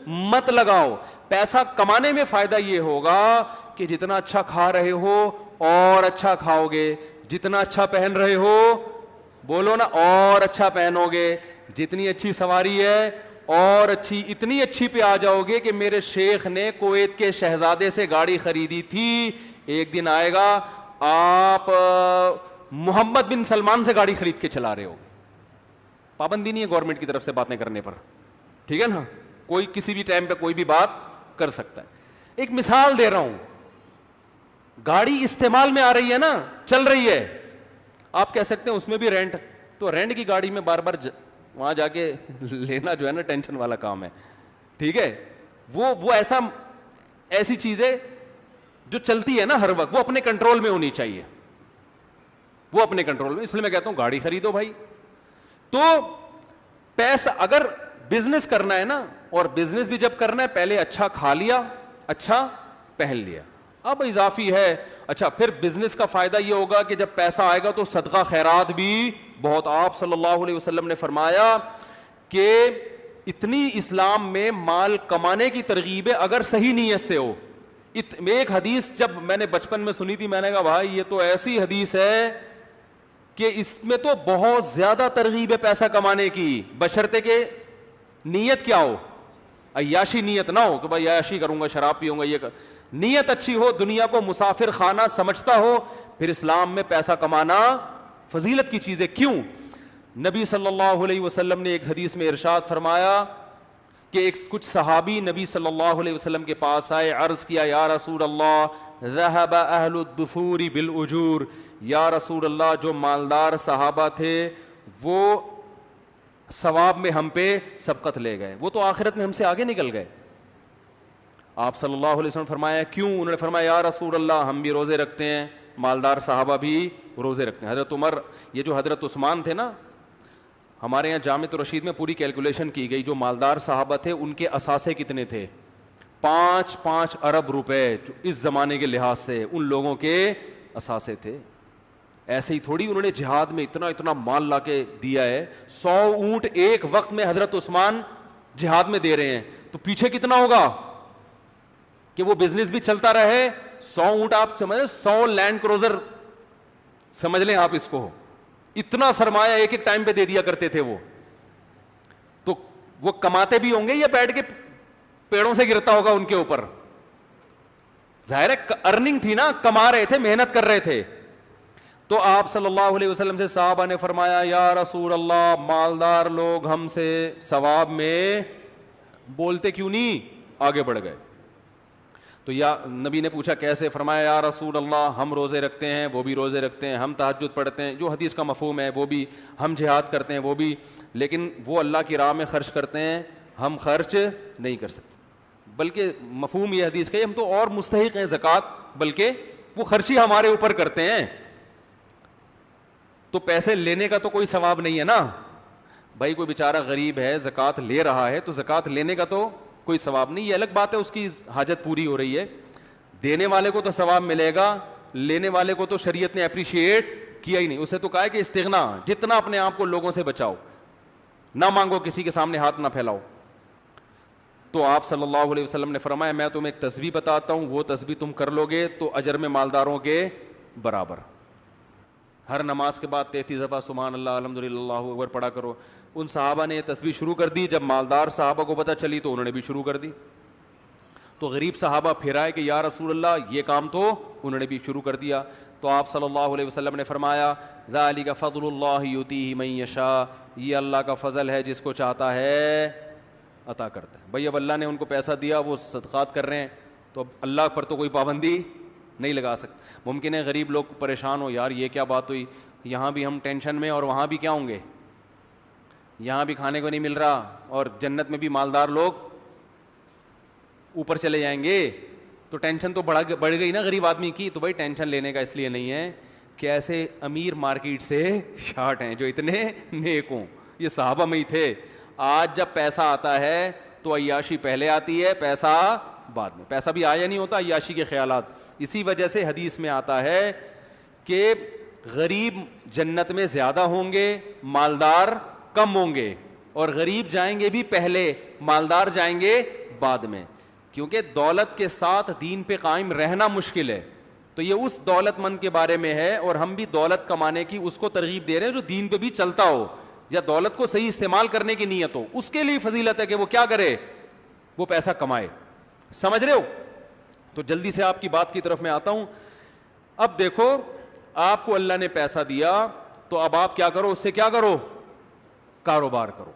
مت لگاؤ. پیسہ کمانے میں فائدہ یہ ہوگا کہ جتنا اچھا کھا رہے ہو اور اچھا کھاؤ گے, جتنا اچھا پہن رہے ہو, بولو نا, اور اچھا پہنو گے, جتنی اچھی سواری ہے اور اچھی, اتنی اچھی پہ آ جاؤ گے کہ میرے شیخ نے کویت کے شہزادے سے گاڑی خریدی تھی, ایک دن آئے گا آپ محمد بن سلمان سے گاڑی خرید کے چلا رہے ہو. پابندی نہیں ہے گورنمنٹ کی طرف سے باتیں کرنے پر, ٹھیک ہے نا, کوئی کسی بھی ٹائم پہ کوئی بھی بات کر سکتا ہے. ایک مثال دے رہا ہوں, گاڑی استعمال میں آ رہی ہے نا, چل رہی ہے, آپ کہہ سکتے ہیں اس میں بھی رینٹ, تو رینٹ کی گاڑی میں بار بار وہاں جا کے لینا جو ہے نا ٹینشن والا کام ہے. ٹھیک ہے, وہ ایسی چیزیں جو چلتی ہے نا ہر وقت, وہ اپنے کنٹرول میں ہونی چاہیے, وہ اپنے کنٹرول میں. اس لیے میں کہتا ہوں گاڑی خریدو بھائی. تو پیسہ اگر بزنس کرنا ہے نا, اور بزنس بھی جب کرنا ہے پہلے اچھا کھا لیا, اچھا پہن لیا, اب اضافی ہے. اچھا پھر بزنس کا فائدہ یہ ہوگا کہ جب پیسہ آئے گا تو صدقہ خیرات بھی بہت. آپ صلی اللہ علیہ وسلم نے فرمایا کہ اتنی اسلام میں مال کمانے کی ترغیب ہے اگر صحیح نیت سے ہو. ایک حدیث جب میں نے بچپن میں سنی تھی, میں نے کہا بھائی یہ تو ایسی حدیث ہے کہ اس میں تو بہت زیادہ ترغیب ہے پیسہ کمانے کی, بشرطے کہ نیت کیا ہو, عیاشی نیت نہ ہو کہ بھائی عیاشی کروں گا, شراب پیوں گا, یہ نیت اچھی ہو, دنیا کو مسافر خانہ سمجھتا ہو, پھر اسلام میں پیسہ کمانا فضیلت کی چیز ہے. کیوں؟ نبی صلی اللہ علیہ وسلم نے ایک حدیث میں ارشاد فرمایا کہ کچھ صحابی نبی صلی اللہ علیہ وسلم کے پاس آئے, عرض کیا یا رسول اللہ ذهب اہل الدثور بالاجور, یا رسول اللہ جو مالدار صحابہ تھے وہ ثواب میں ہم پہ سبقت لے گئے, وہ تو آخرت میں ہم سے آگے نکل گئے. آپ صلی اللہ علیہ وسلم فرمایا کیوں؟ انہوں نے فرمایا یا رسول اللہ ہم بھی روزے رکھتے ہیں, مالدار صحابہ بھی روزے رکھتے ہیں. حضرت عمر, یہ جو حضرت عثمان تھے نا, ہمارے یہاں جامع رشید میں پوری کیلکولیشن کی گئی, جو مالدار صحابہ تھے ان کے اثاثے کتنے تھے, 5 ارب روپے, جو اس زمانے کے لحاظ سے ان لوگوں کے اثاثے تھے. ایسے ہی تھوڑی انہوں نے جہاد میں اتنا مال لا کے دیا ہے. 100 اونٹ ایک وقت میں حضرت عثمان جہاد میں دے رہے ہیں, تو پیچھے کتنا ہوگا کہ وہ بزنس بھی چلتا رہے. 100 اونٹ آپ سمجھ, 100 لینڈ کروزر سمجھ لیں آپ اس کو, اتنا سرمایہ ایک ایک ٹائم پہ دے دیا کرتے تھے وہ. تو وہ کماتے بھی ہوں گے یا بیٹھ کے پیڑوں سے گرتا ہوگا ان کے اوپر؟ ظاہر ہے ارننگ تھی نا, کما رہے تھے, محنت کر رہے تھے. تو آپ صلی اللہ علیہ وسلم سے صحابہ نے فرمایا یا رسول اللہ مالدار لوگ ہم سے ثواب میں بولتے کیوں نہیں, آگے بڑھ گئے. تو یا نبی نے پوچھا کیسے؟ فرمایا یا رسول اللہ ہم روزے رکھتے ہیں, وہ بھی روزے رکھتے ہیں, ہم تہجد پڑھتے ہیں, جو حدیث کا مفہوم ہے وہ بھی, ہم جہاد کرتے ہیں وہ بھی, لیکن وہ اللہ کی راہ میں خرچ کرتے ہیں, ہم خرچ نہیں کر سکتے. بلکہ مفہوم یہ حدیث کا ہم تو اور مستحق ہیں زکوٰۃ, بلکہ وہ خرچی ہمارے اوپر کرتے ہیں. تو پیسے لینے کا تو کوئی ثواب نہیں ہے نا بھائی, کوئی بیچارہ غریب ہے زکوٰۃ لے رہا ہے تو زکوٰۃ لینے کا تو کوئی ثواب نہیں. یہ الگ بات ہے اس کی حاجت پوری ہو رہی ہے, دینے والے کو تو ثواب ملے گا, لینے والے کو تو شریعت نے اپریشیٹ کیا ہی نہیں. اسے تو کہا ہے کہ استغنا, جتنا اپنے آپ کو لوگوں سے بچاؤ, نہ مانگو, کسی کے سامنے ہاتھ نہ پھیلاؤ. تو آپ صلی اللہ علیہ وسلم نے فرمایا میں تمہیں ایک تسبیح بتاتا ہوں, وہ تسبیح تم کر لو گے تو اجر میں مالداروں کے برابر. ہر نماز کے بعد 33 دفعہ سبحان اللہ الحمدللہ اللہ اکبر پڑھا کرو. ان صحابہ نے یہ تسبیح شروع کر دی, جب مالدار صحابہ کو پتہ چلی تو انہوں نے بھی شروع کر دی. تو غریب صحابہ پھر آئے کہ یا رسول اللہ یہ کام, تو انہوں نے بھی شروع کر دیا. تو آپ صلی اللہ علیہ وسلم نے فرمایا ذالک فضل اللہ یؤتیہ من یشاء, یہ اللہ کا فضل ہے جس کو چاہتا ہے عطا کرتا ہے. بھائی اب اللہ نے ان کو پیسہ دیا, وہ صدقات کر رہے ہیں, تو اب اللہ پر تو کوئی پابندی نہیں لگا سکتے. ممکن ہے غریب لوگ پریشان ہو, یار یہ کیا بات ہوئی, یہاں بھی ہم ٹینشن میں اور وہاں بھی کیا ہوں گے, یہاں بھی کھانے کو نہیں مل رہا اور جنت میں بھی مالدار لوگ اوپر چلے جائیں گے, تو ٹینشن تو بڑھ گئی نا غریب آدمی کی. تو بھائی ٹینشن لینے کا اس لیے نہیں ہے کہ ایسے امیر مارکیٹ سے شارٹ ہیں جو اتنے نیک ہوں, یہ صحابہ میں ہی تھے. آج جب پیسہ آتا ہے تو عیاشی پہلے آتی ہے, پیسہ بعد میں. پیسہ بھی آیا نہیں ہوتا, عیاشی کے خیالات. اسی وجہ سے حدیث میں آتا ہے کہ غریب جنت میں زیادہ ہوں گے, مالدار کم ہوں گے, اور غریب جائیں گے بھی پہلے, مالدار جائیں گے بعد میں, کیونکہ دولت کے ساتھ دین پہ قائم رہنا مشکل ہے. تو یہ اس دولت مند کے بارے میں ہے, اور ہم بھی دولت کمانے کی اس کو ترغیب دے رہے ہیں جو دین پہ بھی چلتا ہو, یا دولت کو صحیح استعمال کرنے کی نیت ہو. اس کے لیے فضیلت ہے کہ وہ کیا کرے, وہ پیسہ کمائے. سمجھ رہے ہو؟ تو جلدی سے آپ کی بات کی طرف میں آتا ہوں. اب دیکھو, آپ کو اللہ نے پیسہ دیا تو اب آپ کیا کرو, اس سے کیا کرو, کاروبار کرو.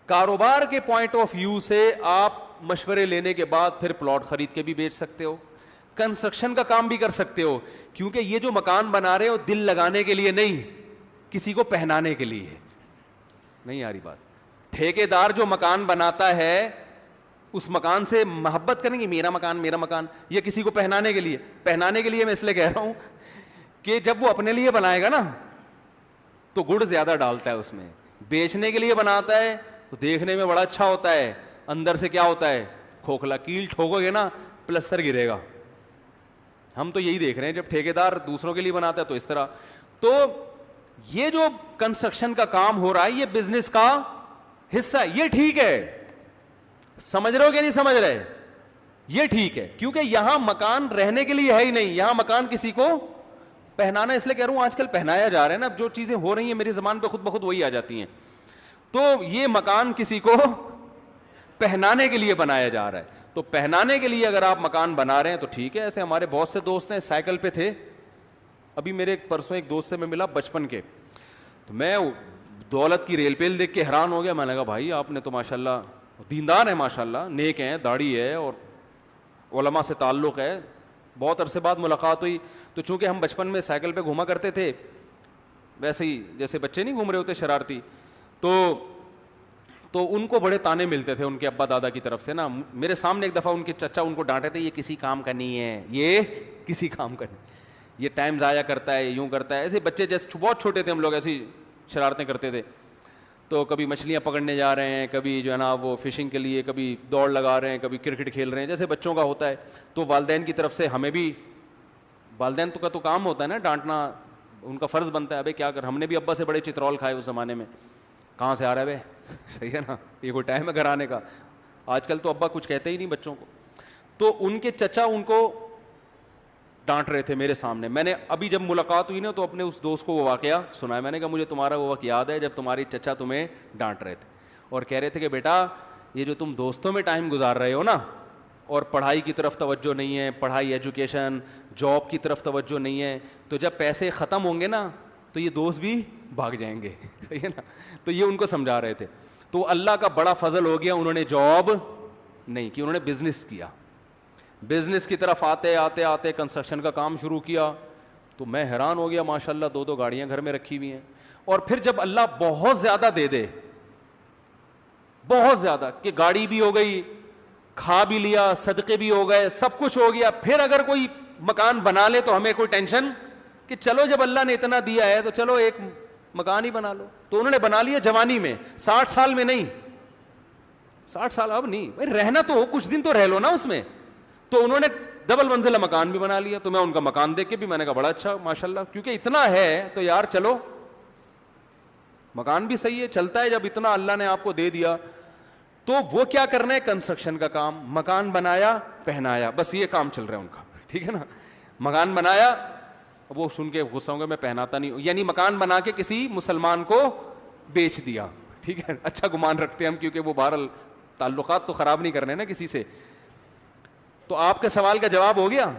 کاروبار کے پوائنٹ آف ویو سے آپ مشورے لینے کے بعد پھر پلاٹ خرید کے بھی بیچ سکتے ہو, کنسٹرکشن کا کام بھی کر سکتے ہو, کیونکہ یہ جو مکان بنا رہے ہو دل لگانے کے لیے نہیں, کسی کو پہنانے کے لیے. نہیں آ رہی بات؟ ٹھیکیدار جو مکان بناتا ہے اس مکان سے محبت کریں گے, میرا مکان میرا مکان, یہ کسی کو پہنانے کے لیے. پہنانے کے لیے میں اس لیے کہہ رہا ہوں کہ جب وہ اپنے لیے بنائے گا نا تو گڑ زیادہ ڈالتا ہے اس میں, بیچنے کے لیے بناتا ہے تو دیکھنے میں بڑا اچھا ہوتا ہے, اندر سے کیا ہوتا ہے, کھوکھلا. کیل ٹھوکو گے نا پلستر گرے گا. ہم تو یہی دیکھ رہے ہیں, جب ٹھیکیدار دوسروں کے لیے بناتا ہے تو اس طرح. تو یہ جو کنسٹرکشن کا کام ہو رہا ہے یہ بزنس کا حصہ, یہ ٹھیک ہے. سمجھ رہے ہو کہ نہیں سمجھ رہے؟ یہ ٹھیک ہے, کیونکہ یہاں مکان رہنے کے لیے ہے ہی نہیں, یہاں مکان کسی کو پہنانا. اس لیے کہہ رہا ہوں آج کل پہنایا جا رہا ہے نا, اب جو چیزیں ہو رہی ہیں میری زبان پہ خود بخود وہی آ جاتی ہیں. تو یہ مکان کسی کو پہنانے کے لیے بنایا جا رہا ہے. تو پہنانے کے لیے اگر آپ مکان بنا رہے ہیں تو ٹھیک ہے. ایسے ہمارے بہت سے دوست ہیں سائیکل پہ تھے, ابھی میرے پرسوں ایک دوست سے میں ملا بچپن کے, تو میں دولت کی ریل پیل دیکھ کے حیران ہو گیا. میں نے کہا بھائی آپ نے تو ماشاءاللہ دیندار ہیں, ماشاءاللہ نیک ہیں, داڑھی ہے اور علماء سے تعلق ہے. بہت عرصے بعد ملاقات ہوئی, تو چونکہ ہم بچپن میں سائیکل پہ گھوما کرتے تھے, ویسے ہی جیسے بچے نہیں گھوم رہے ہوتے شرارتی, تو ان کو بڑے تانے ملتے تھے ان کے ابا دادا کی طرف سے نا. میرے سامنے ایک دفعہ ان کے چچا ان کو ڈانٹے تھے, یہ کسی کام کا نہیں ہے, یہ کسی کام کا نہیں, یہ ٹائم ضائع کرتا ہے, یوں کرتا ہے. ایسے بچے جیسے بہت چھوٹے تھے ہم لوگ, ایسی شرارتیں کرتے تھے. تو کبھی مچھلیاں پکڑنے جا رہے ہیں, کبھی جو ہے نا وہ فشنگ کے لیے, کبھی دوڑ لگا رہے ہیں, کبھی کرکٹ کھیل رہے ہیں, جیسے بچوں کا ہوتا ہے. تو والدین کی طرف سے ہمیں بھی, والدین کا تو کام ہوتا ہے نا ڈانٹنا, ان کا فرض بنتا ہے. ابے کیا کر, ہم نے بھی ابا سے بڑے چترول کھائے اس زمانے میں. کہاں سے آ رہا ہے بھائی, صحیح ہے نا, یہ کوئی ٹائم ہے گھر آنے کا. آج کل تو ابا کچھ کہتے ہی نہیں بچوں کو. تو ان کے چچا ان کو ڈانٹ رہے تھے میرے سامنے. میں نے ابھی جب ملاقات ہوئی نا تو اپنے اس دوست کو وہ واقعہ سنایا. میں نے کہا مجھے تمہارا وہ وقت یاد ہے جب تمہاری چچا تمہیں ڈانٹ رہے تھے اور کہہ رہے تھے کہ بیٹا یہ جو تم دوستوں میں ٹائم گزار رہے ہو نا, اور پڑھائی کی طرف توجہ نہیں ہے, پڑھائی ایجوکیشن جاب کی طرف توجہ نہیں ہے, تو جب پیسے ختم ہوں گے نا تو یہ دوست بھی بھاگ جائیں گے, صحیح ہے نا. تو یہ ان کو سمجھا رہے تھے. تو اللہ کا بڑا فضل ہو گیا, انہوں نے جاب نہیں کی, انہوں نے بزنس کیا. بزنس کی طرف آتے آتے آتے کنسٹرکشن کا کام شروع کیا. تو میں حیران ہو گیا, ماشاءاللہ 2 گاڑیاں گھر میں رکھی ہوئی ہیں. اور پھر جب اللہ بہت زیادہ دے دے, بہت زیادہ, کہ گاڑی بھی ہو گئی, کھا بھی لیا, صدقے بھی ہو گئے, سب کچھ ہو گیا, پھر اگر کوئی مکان بنا لے تو ہمیں کوئی ٹینشن کہ چلو جب اللہ نے اتنا دیا ہے تو چلو ایک مکان ہی بنا لو. تو انہوں نے بنا لیا جوانی میں, 60 سال میں نہیں, 60 سال اب نہیں بھائی, رہنا تو ہو, کچھ دن تو رہ لو نا اس میں. تو انہوں نے ڈبل منزلہ مکان بھی بنا لیا. تو میں ان کا مکان دیکھ کے بھی میں نے کہا بڑا اچھا ماشاءاللہ, کیونکہ اتنا ہے تو یار چلو مکان بھی صحیح ہے, چلتا ہے. جب اتنا اللہ نے آپ کو دے دیا تو وہ کیا کرنا ہے؟ کنسٹرکشن کا کام, مکان بنایا پہنایا, بس یہ کام چل رہا ہے ان کا, ٹھیک ہے نا. مکان بنایا, وہ سن کے غصہ ہوں گے میں پہناتا نہیں ہوں, یعنی مکان بنا کے کسی مسلمان کو بیچ دیا, ٹھیک ہے, اچھا گمان رکھتے ہیں ہم, کیونکہ وہ بہرحال تعلقات تو خراب نہیں کرنے نا کسی سے. تو آپ کے سوال کا جواب ہو گیا.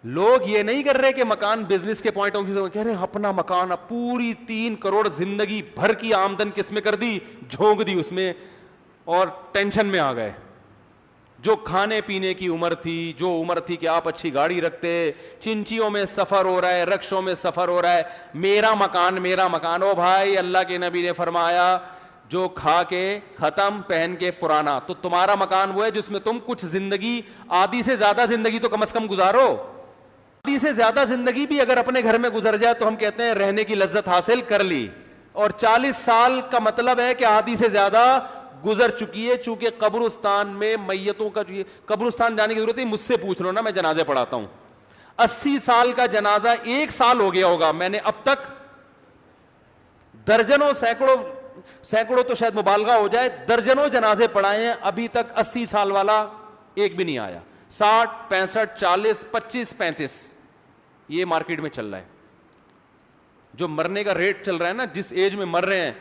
لوگ یہ نہیں کر رہے کہ مکان بزنس کے پوائنٹ آف ویو سے کہہ رہے ہیں اپنا مکان, اب پوری 3 کروڑ زندگی بھر کی آمدن کس میں کر دی, جھونک دی اس میں, اور ٹینشن میں آ گئے. جو کھانے پینے کی عمر تھی, جو عمر تھی کہ آپ اچھی گاڑی رکھتے, چنچیوں میں سفر ہو رہا ہے, رکشوں میں سفر ہو رہا ہے, میرا مکان میرا مکان. او بھائی, اللہ کے نبی نے فرمایا جو کھا کے ختم پہن کے پرانا, تو تمہارا مکان وہ ہے جس میں تم کچھ زندگی, آدھی سے زیادہ زندگی تو کم از کم گزارو. آدھی سے زیادہ زندگی بھی اگر اپنے گھر میں گزر جائے تو ہم کہتے ہیں رہنے کی لذت حاصل کر لی. اور 40 سال کا مطلب ہے کہ آدھی سے زیادہ گزر چکی ہے. چونکہ قبرستان میں میتوں کا, جو قبرستان جانے کی ضرورت ہے, مجھ سے پوچھ لو نا, میں جنازے پڑھاتا ہوں. 80 سال کا جنازہ 1 سال ہو گیا ہوگا, میں نے اب تک درجنوں سینکڑوں تو شاید مبالغہ ہو جائے, درجنوں جنازے پڑھائے ہیں, ابھی تک 80 سال والا ایک بھی نہیں آیا. 60 65 40 25 35 یہ مارکیٹ میں چل رہا ہے. جو مرنے کا ریٹ چل رہا ہے نا, جس ایج میں مر رہے ہیں,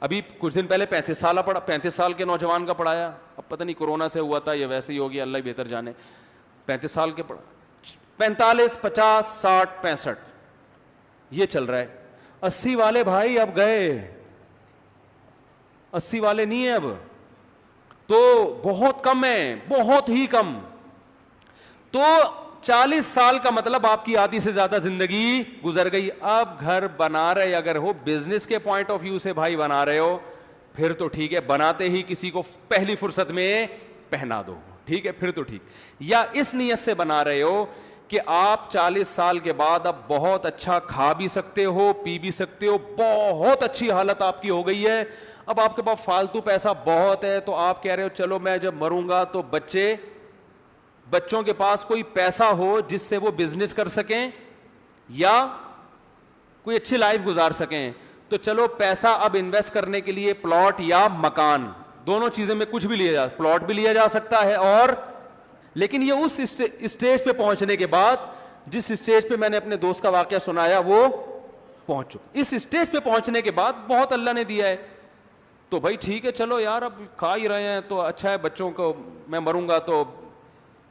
ابھی کچھ دن پہلے 35 سال کے نوجوان کا پڑھایا, اب پتہ نہیں کورونا سے ہوا تھا یا ویسے ہی ہو گیا, اللہ ہی بہتر جانے. 35 سال کے پڑھا, 45 50 60 65 یہ چل رہا ہے. 80 والے بھائی اب گئے, 80 والے نہیں ہیں اب, تو بہت کم ہے, بہت ہی کم. تو 40 سال کا مطلب آپ کی آدھی سے زیادہ زندگی گزر گئی. اب گھر بنا رہے اگر ہو بزنس کے پوائنٹ آف ویو سے بھائی بنا رہے ہو, پھر تو ٹھیک ہے, بناتے ہی کسی کو پہلی فرصت میں پہنا دو, ٹھیک ہے, پھر تو ٹھیک. یا اس نیت سے بنا رہے ہو کہ آپ 40 سال کے بعد اب بہت اچھا کھا بھی سکتے ہو, پی بھی سکتے ہو, بہت اچھی حالت آپ کی ہو گئی ہے, اب آپ کے پاس فالتو پیسہ بہت ہے, تو آپ کہہ رہے ہو چلو میں جب مروں گا تو بچوں کے پاس کوئی پیسہ ہو جس سے وہ بزنس کر سکیں یا کوئی اچھی لائف گزار سکیں, تو چلو پیسہ اب انویسٹ کرنے کے لیے پلاٹ یا مکان, دونوں چیزیں میں کچھ بھی لیا جا, پلاٹ بھی لیا جا سکتا ہے, اور لیکن یہ اس اسٹیج پہ پہنچنے کے بعد, جس اسٹیج پہ میں نے اپنے دوست کا واقعہ سنایا وہ پہنچ چکا, اس اسٹیج پہ پہنچنے کے بعد بہت اللہ نے دیا ہے, تو بھائی ٹھیک ہے چلو یار اب کھا ہی رہے ہیں تو اچھا ہے, بچوں کو میں مروں گا تو.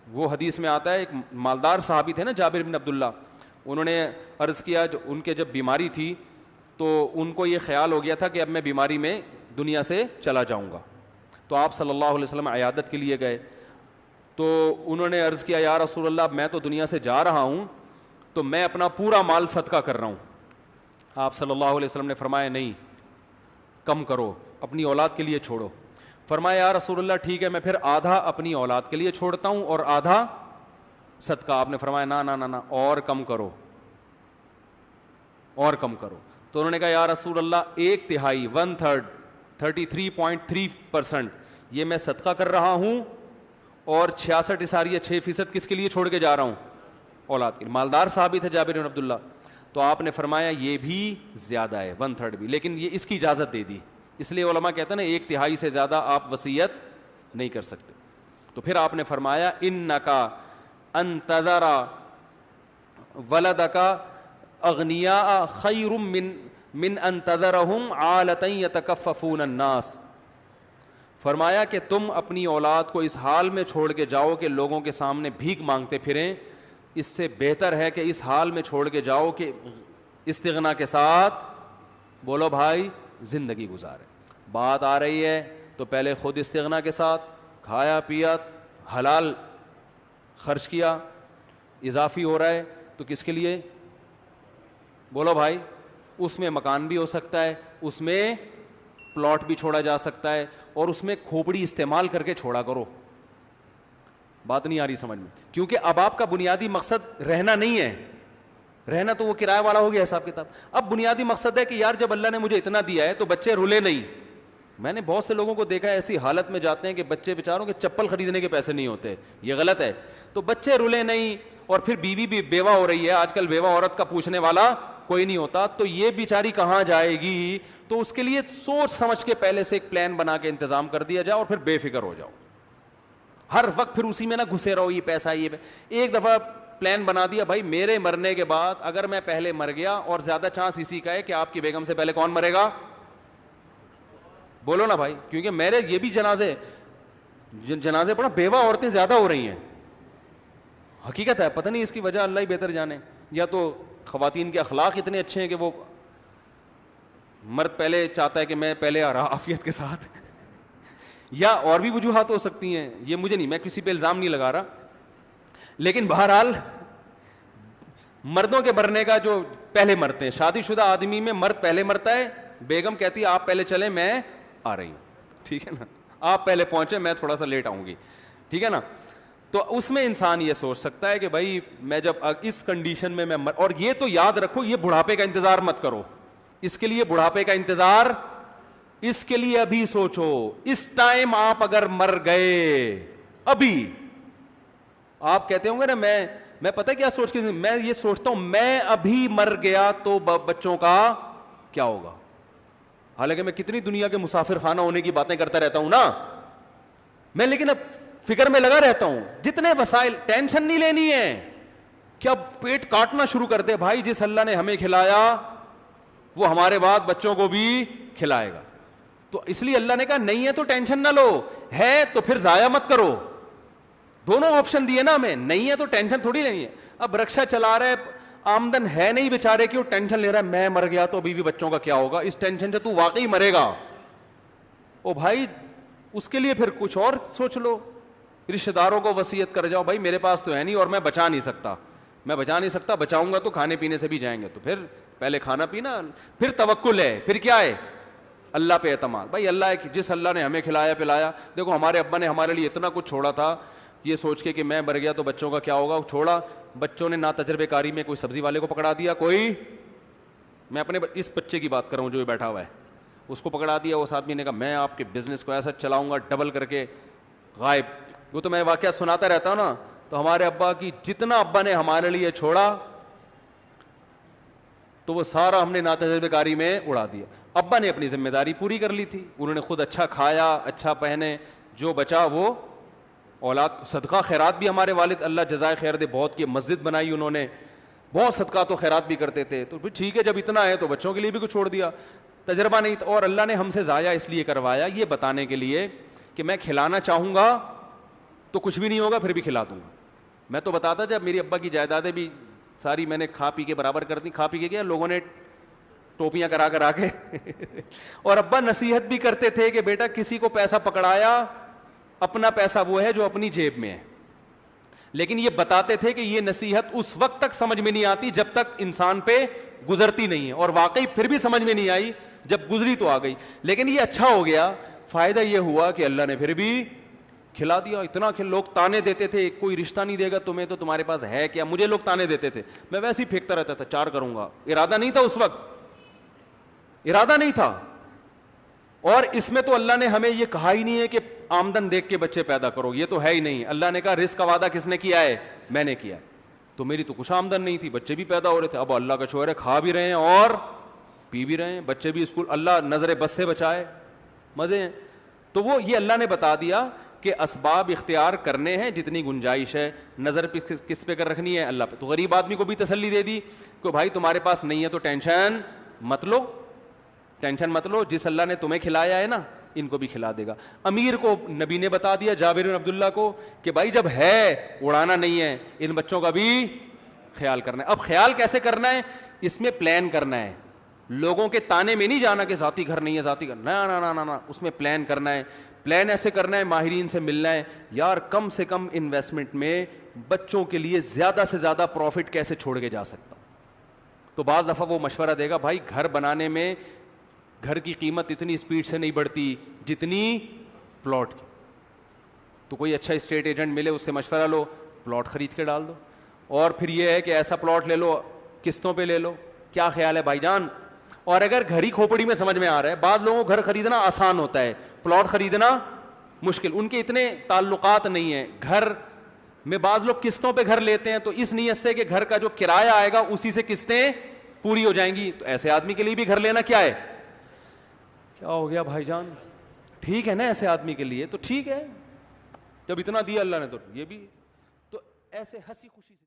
وہ حدیث میں آتا ہے, ایک مالدار صحابی تھے نا جابر بن عبداللہ, انہوں نے عرض کیا, جو ان کے جب بیماری تھی تو ان کو یہ خیال ہو گیا تھا کہ اب میں بیماری میں دنیا سے چلا جاؤں گا, تو آپ صلی اللہ علیہ وسلم عیادت کے لیے گئے, تو انہوں نے عرض کیا یا رسول اللہ میں تو دنیا سے جا رہا ہوں, تو میں اپنا پورا مال صدقہ کر رہا ہوں. آپ صلی اللہ علیہ وسلم نے فرمایا نہیں, کم کرو, اپنی اولاد کے لیے چھوڑو. فرمایا یا رسول اللہ ٹھیک ہے, میں پھر آدھا اپنی اولاد کے لیے چھوڑتا ہوں اور آدھا صدقہ. آپ نے فرمایا نا نا نا نا, اور کم کرو, اور کم کرو. تو انہوں نے کہا یا رسول اللہ 1/3 1/3 33.3% یہ میں صدقہ کر رہا ہوں, اور 66.6% کس کے لیے چھوڑ کے جا رہا ہوں, اولاد کے لیے. مالدار صحابی تھے جابر بن عبداللہ. تو آپ نے فرمایا یہ بھی زیادہ ہے, 1/3 بھی, لیکن یہ اس کی اجازت دے دی. اس لیے علماء کہتے ہیں نا 1/3 سے زیادہ آپ وصیت نہیں کر سکتے. تو پھر آپ نے فرمایا انکا ان تذر ولدک اغنیاء خیر من ان تذرہم عالۃ یتکففون الناس. فرمایا کہ تم اپنی اولاد کو اس حال میں چھوڑ کے جاؤ کہ لوگوں کے سامنے بھیک مانگتے پھریں, اس سے بہتر ہے کہ اس حال میں چھوڑ کے جاؤ کہ استغنا کے ساتھ بولو بھائی زندگی گزارے. بات آ رہی ہے تو پہلے خود استغنا کے ساتھ کھایا پیا, حلال خرچ کیا, اضافی ہو رہا ہے تو کس کے لیے بولو بھائی, اس میں مکان بھی ہو سکتا ہے, اس میں پلاٹ بھی چھوڑا جا سکتا ہے, اور اس میں کھوپڑی استعمال کر کے چھوڑا کرو. بات نہیں آ رہی سمجھ میں, کیونکہ اب آپ کا بنیادی مقصد رہنا نہیں ہے, رہنا تو وہ کرایہ والا ہو گیا حساب کتاب. اب بنیادی مقصد ہے کہ یار جب اللہ نے مجھے اتنا دیا ہے تو بچے رولے نہیں. میں نے بہت سے لوگوں کو دیکھا ہے ایسی حالت میں جاتے ہیں کہ بچے بیچاروں کے چپل خریدنے کے پیسے نہیں ہوتے, یہ غلط ہے. تو بچے رولے نہیں, اور پھر بیوی بھی بیوہ ہو رہی ہے, آج کل بیوہ عورت کا پوچھنے والا کوئی نہیں ہوتا, تو یہ بیچاری کہاں جائے گی؟ تو اس کے لیے سوچ سمجھ کے پہلے سے ایک پلان بنا کے انتظام کر دیا جائے, اور پھر بے فکر ہو جاؤ. ہر وقت پھر اسی میں نہ گھسے رہو, یہ پیسہ یہ ایک دفعہ پلان بنا دیا بھائی میرے مرنے کے بعد اگر میں پہلے مر گیا, اور زیادہ چانس اسی کا ہے کہ آپ کی بیگم سے پہلے کون مرے گا؟ بولو نا بھائی, کیونکہ میرے یہ بھی جنازے پڑھا بیوہ عورتیں زیادہ ہو رہی ہیں, حقیقت ہے, پتہ نہیں اس کی وجہ اللہ ہی بہتر جانے, یا تو خواتین کے اخلاق اتنے اچھے ہیں کہ وہ مرد پہلے چاہتا ہے کہ میں پہلے آ رہا عافیت کے ساتھ, یا اور بھی وجوہات ہو سکتی ہیں, یہ مجھے نہیں, میں کسی پہ الزام نہیں لگا رہا, لیکن بہرحال مردوں کے مرنے کا جو پہلے مرتے ہیں, شادی شدہ آدمی میں مرد پہلے مرتا ہے, بیگم کہتی ہے آپ پہلے چلیں میں آ رہی ہوں, ٹھیک ہے نا, آپ پہلے پہنچے میں تھوڑا سا لیٹ آؤں گی, ٹھیک ہے نا. تو اس میں انسان یہ سوچ سکتا ہے کہ بھائی میں جب اس کنڈیشن میں اور یہ تو یاد رکھو, یہ بڑھاپے کا انتظار مت کرو, اس کے لیے بڑھاپے کا انتظار, اس کے لیے ابھی سوچو, اس ٹائم آپ اگر مر گئے ابھی, آپ کہتے ہوں گے نا میں پتہ کیا سوچ کے, میں یہ سوچتا ہوں میں ابھی مر گیا تو بچوں کا کیا ہوگا, حالانکہ میں کتنی دنیا کے مسافر خانہ ہونے کی باتیں کرتا رہتا ہوں نا میں, لیکن اب فکر میں لگا رہتا ہوں, جتنے وسائل, ٹینشن نہیں لینی ہے, کیا پیٹ کاٹنا شروع کر دے بھائی, جس اللہ نے ہمیں کھلایا وہ ہمارے بعد بچوں کو بھی کھلائے گا. تو اس لیے اللہ نے کہا نہیں ہے تو ٹینشن نہ لو, ہے تو پھر ضائع مت کرو, دونوں آپشن دیے نا ہمیں, نہیں ہے تو ٹینشن تھوڑی نہیں ہے. اب رکشا چلا رہا ہے, آمدن ہے نہیں بیچارے کی, وہ ٹینشن لے رہا ہے میں مر گیا تو ابھی بھی بچوں کا کیا ہوگا, اس ٹینشن سے تو واقعی مرے گا, او بھائی اس کے لیے پھر کچھ اور سوچ لو, رشتہ داروں کو وصیت کر جاؤ بھائی میرے پاس تو ہے نہیں اور میں بچا نہیں سکتا, بچاؤں گا تو کھانے پینے سے بھی جائیں گے, تو پھر پہلے کھانا پینا, پھر توکل ہے, پھر کیا ہے اللہ پہ اعتماد. بھائی اللہ ہے, جس اللہ نے ہمیں کھلایا پلایا, دیکھو ہمارے ابا نے ہمارے لیے اتنا کچھ چھوڑا تھا, یہ سوچ کے کہ میں مر گیا تو بچوں کا کیا ہوگا, چھوڑا, بچوں نے نا تجربے کاری میں کوئی سبزی والے کو پکڑا دیا, کوئی, میں اپنے اس بچے کی بات کر رہا ہوں جو بیٹھا ہوا ہے, اس کو پکڑا دیا, اس آدمی نے کہا میں آپ کے بزنس کو ایسا چلاؤں گا ڈبل کر کے, غائب. وہ تو میں واقعہ سناتا رہتا ہوں نا, تو ہمارے ابا کی جتنا ابا نے ہمارے لیے چھوڑا تو وہ سارا ہم نے ناتجربے کاری میں اڑا دیا. ابا نے اپنی ذمہ داری پوری کر لی تھی, انہوں نے خود اچھا کھایا, اچھا پہنے, جو بچا وہ اولاد, صدقہ خیرات بھی ہمارے والد اللہ جزائے خیر دے بہت کی, مسجد بنائی انہوں نے, بہت صدقہ تو خیرات بھی کرتے تھے. تو پھر ٹھیک ہے جب اتنا ہے تو بچوں کے لیے بھی کچھ چھوڑ دیا, تجربہ نہیں تھا, اور اللہ نے ہم سے ضائع اس لیے کروایا یہ بتانے کے لیے کہ میں کھلانا چاہوں گا تو کچھ بھی نہیں ہوگا, پھر بھی کھلا دوں گا. میں تو بتاتا جب میری ابا کی جائیدادیں بھی ساری میں نے کھا پی کے برابر کر دی, کھا پی کے کیا لوگوں نے ٹوپیاں کرا کے اور ابا نصیحت بھی کرتے تھے کہ بیٹا کسی کو پیسہ پکڑایا, اپنا پیسہ وہ ہے جو اپنی جیب میں ہے, لیکن یہ بتاتے تھے کہ یہ نصیحت اس وقت تک سمجھ میں نہیں آتی جب تک انسان پہ گزرتی نہیں ہے, اور واقعی پھر بھی سمجھ میں نہیں آئی, جب گزری تو آ گئی. لیکن یہ اچھا ہو گیا, فائدہ یہ ہوا کہ اللہ نے پھر بھی کھلا دیا. اتنا کہ لوگ تانے دیتے تھے کوئی رشتہ نہیں دے گا تمہیں تو تمہارے پاس ہے کیا, مجھے لوگ تانے دیتے تھے, میں ویسے ہی پھینکتا رہتا تھا, 4 کروں گا, ارادہ نہیں تھا اس وقت, ارادہ نہیں تھا. اور اس میں تو اللہ نے ہمیں یہ کہا ہی نہیں ہے کہ آمدن دیکھ کے بچے پیدا کرو, یہ تو ہے ہی نہیں. اللہ نے کہا رزق کا وعدہ کس نے کیا ہے, میں نے کیا. تو میری تو کچھ آمدن نہیں تھی, بچے بھی پیدا ہو رہے تھے, اب اللہ کا شکر ہے کھا بھی رہے ہیں اور پی بھی رہے ہیں, بچے بھی اسکول, اللہ نظر بس سے بچائے, مزے ہیں. تو وہ یہ اللہ نے بتا دیا کہ اسباب اختیار کرنے ہیں جتنی گنجائش ہے, نظر کس پہ کر رکھنی ہے, اللہ پہ. تو غریب آدمی کو بھی تسلی دے دی کہ بھائی تمہارے پاس نہیں ہے تو ٹینشن مت لو, ٹینشن مت لو, جس اللہ نے تمہیں کھلایا ہے نا ان کو بھی کھلا دے گا. امیر کو نبی نے بتا دیا, جابر بن عبداللہ کو, کہ بھائی جب ہے اڑانا نہیں ہے, ان بچوں کا بھی خیال کرنا ہے. اب خیال کیسے کرنا ہے, اس میں پلان کرنا ہے, لوگوں کے تانے میں نہیں جانا کہ ذاتی گھر نہیں ہے, ذاتی گھر, نہ, اس میں پلان کرنا ہے. پلان ایسے کرنا ہے, ماہرین سے ملنا ہے, یار کم سے کم انویسٹمنٹ میں بچوں کے لیے زیادہ سے زیادہ پروفٹ کیسے چھوڑ کے جا سکتا. تو بعض دفعہ وہ مشورہ دے گا بھائی گھر بنانے میں گھر کی قیمت اتنی اسپیڈ سے نہیں بڑھتی جتنی پلاٹ کی, تو کوئی اچھا اسٹیٹ ایجنٹ ملے اس سے مشورہ لو, پلاٹ خرید کے ڈال دو. اور پھر یہ ہے کہ ایسا پلاٹ لے لو قسطوں پہ لے لو, کیا خیال ہے بھائی جان. اور اگر گھر ہی کھوپڑی میں سمجھ میں آ رہا ہے, بعض لوگوں کو گھر خریدنا آسان ہوتا ہے, پلاٹ خریدنا مشکل, ان کے اتنے تعلقات نہیں ہیں گھر میں, بعض لوگ قسطوں پہ گھر لیتے ہیں تو اس نیت سے کہ گھر کا جو کرایہ آئے گا اسی سے قسطیں پوری ہو جائیں گی. تو ایسے آدمی کے لیے بھی گھر لینا کیا ہے, کیا ہو گیا بھائی جان, ٹھیک ہے نا, ایسے آدمی کے لیے تو ٹھیک ہے, جب اتنا دیا اللہ نے تو یہ بھی, تو ایسے ہنسی خوشی سے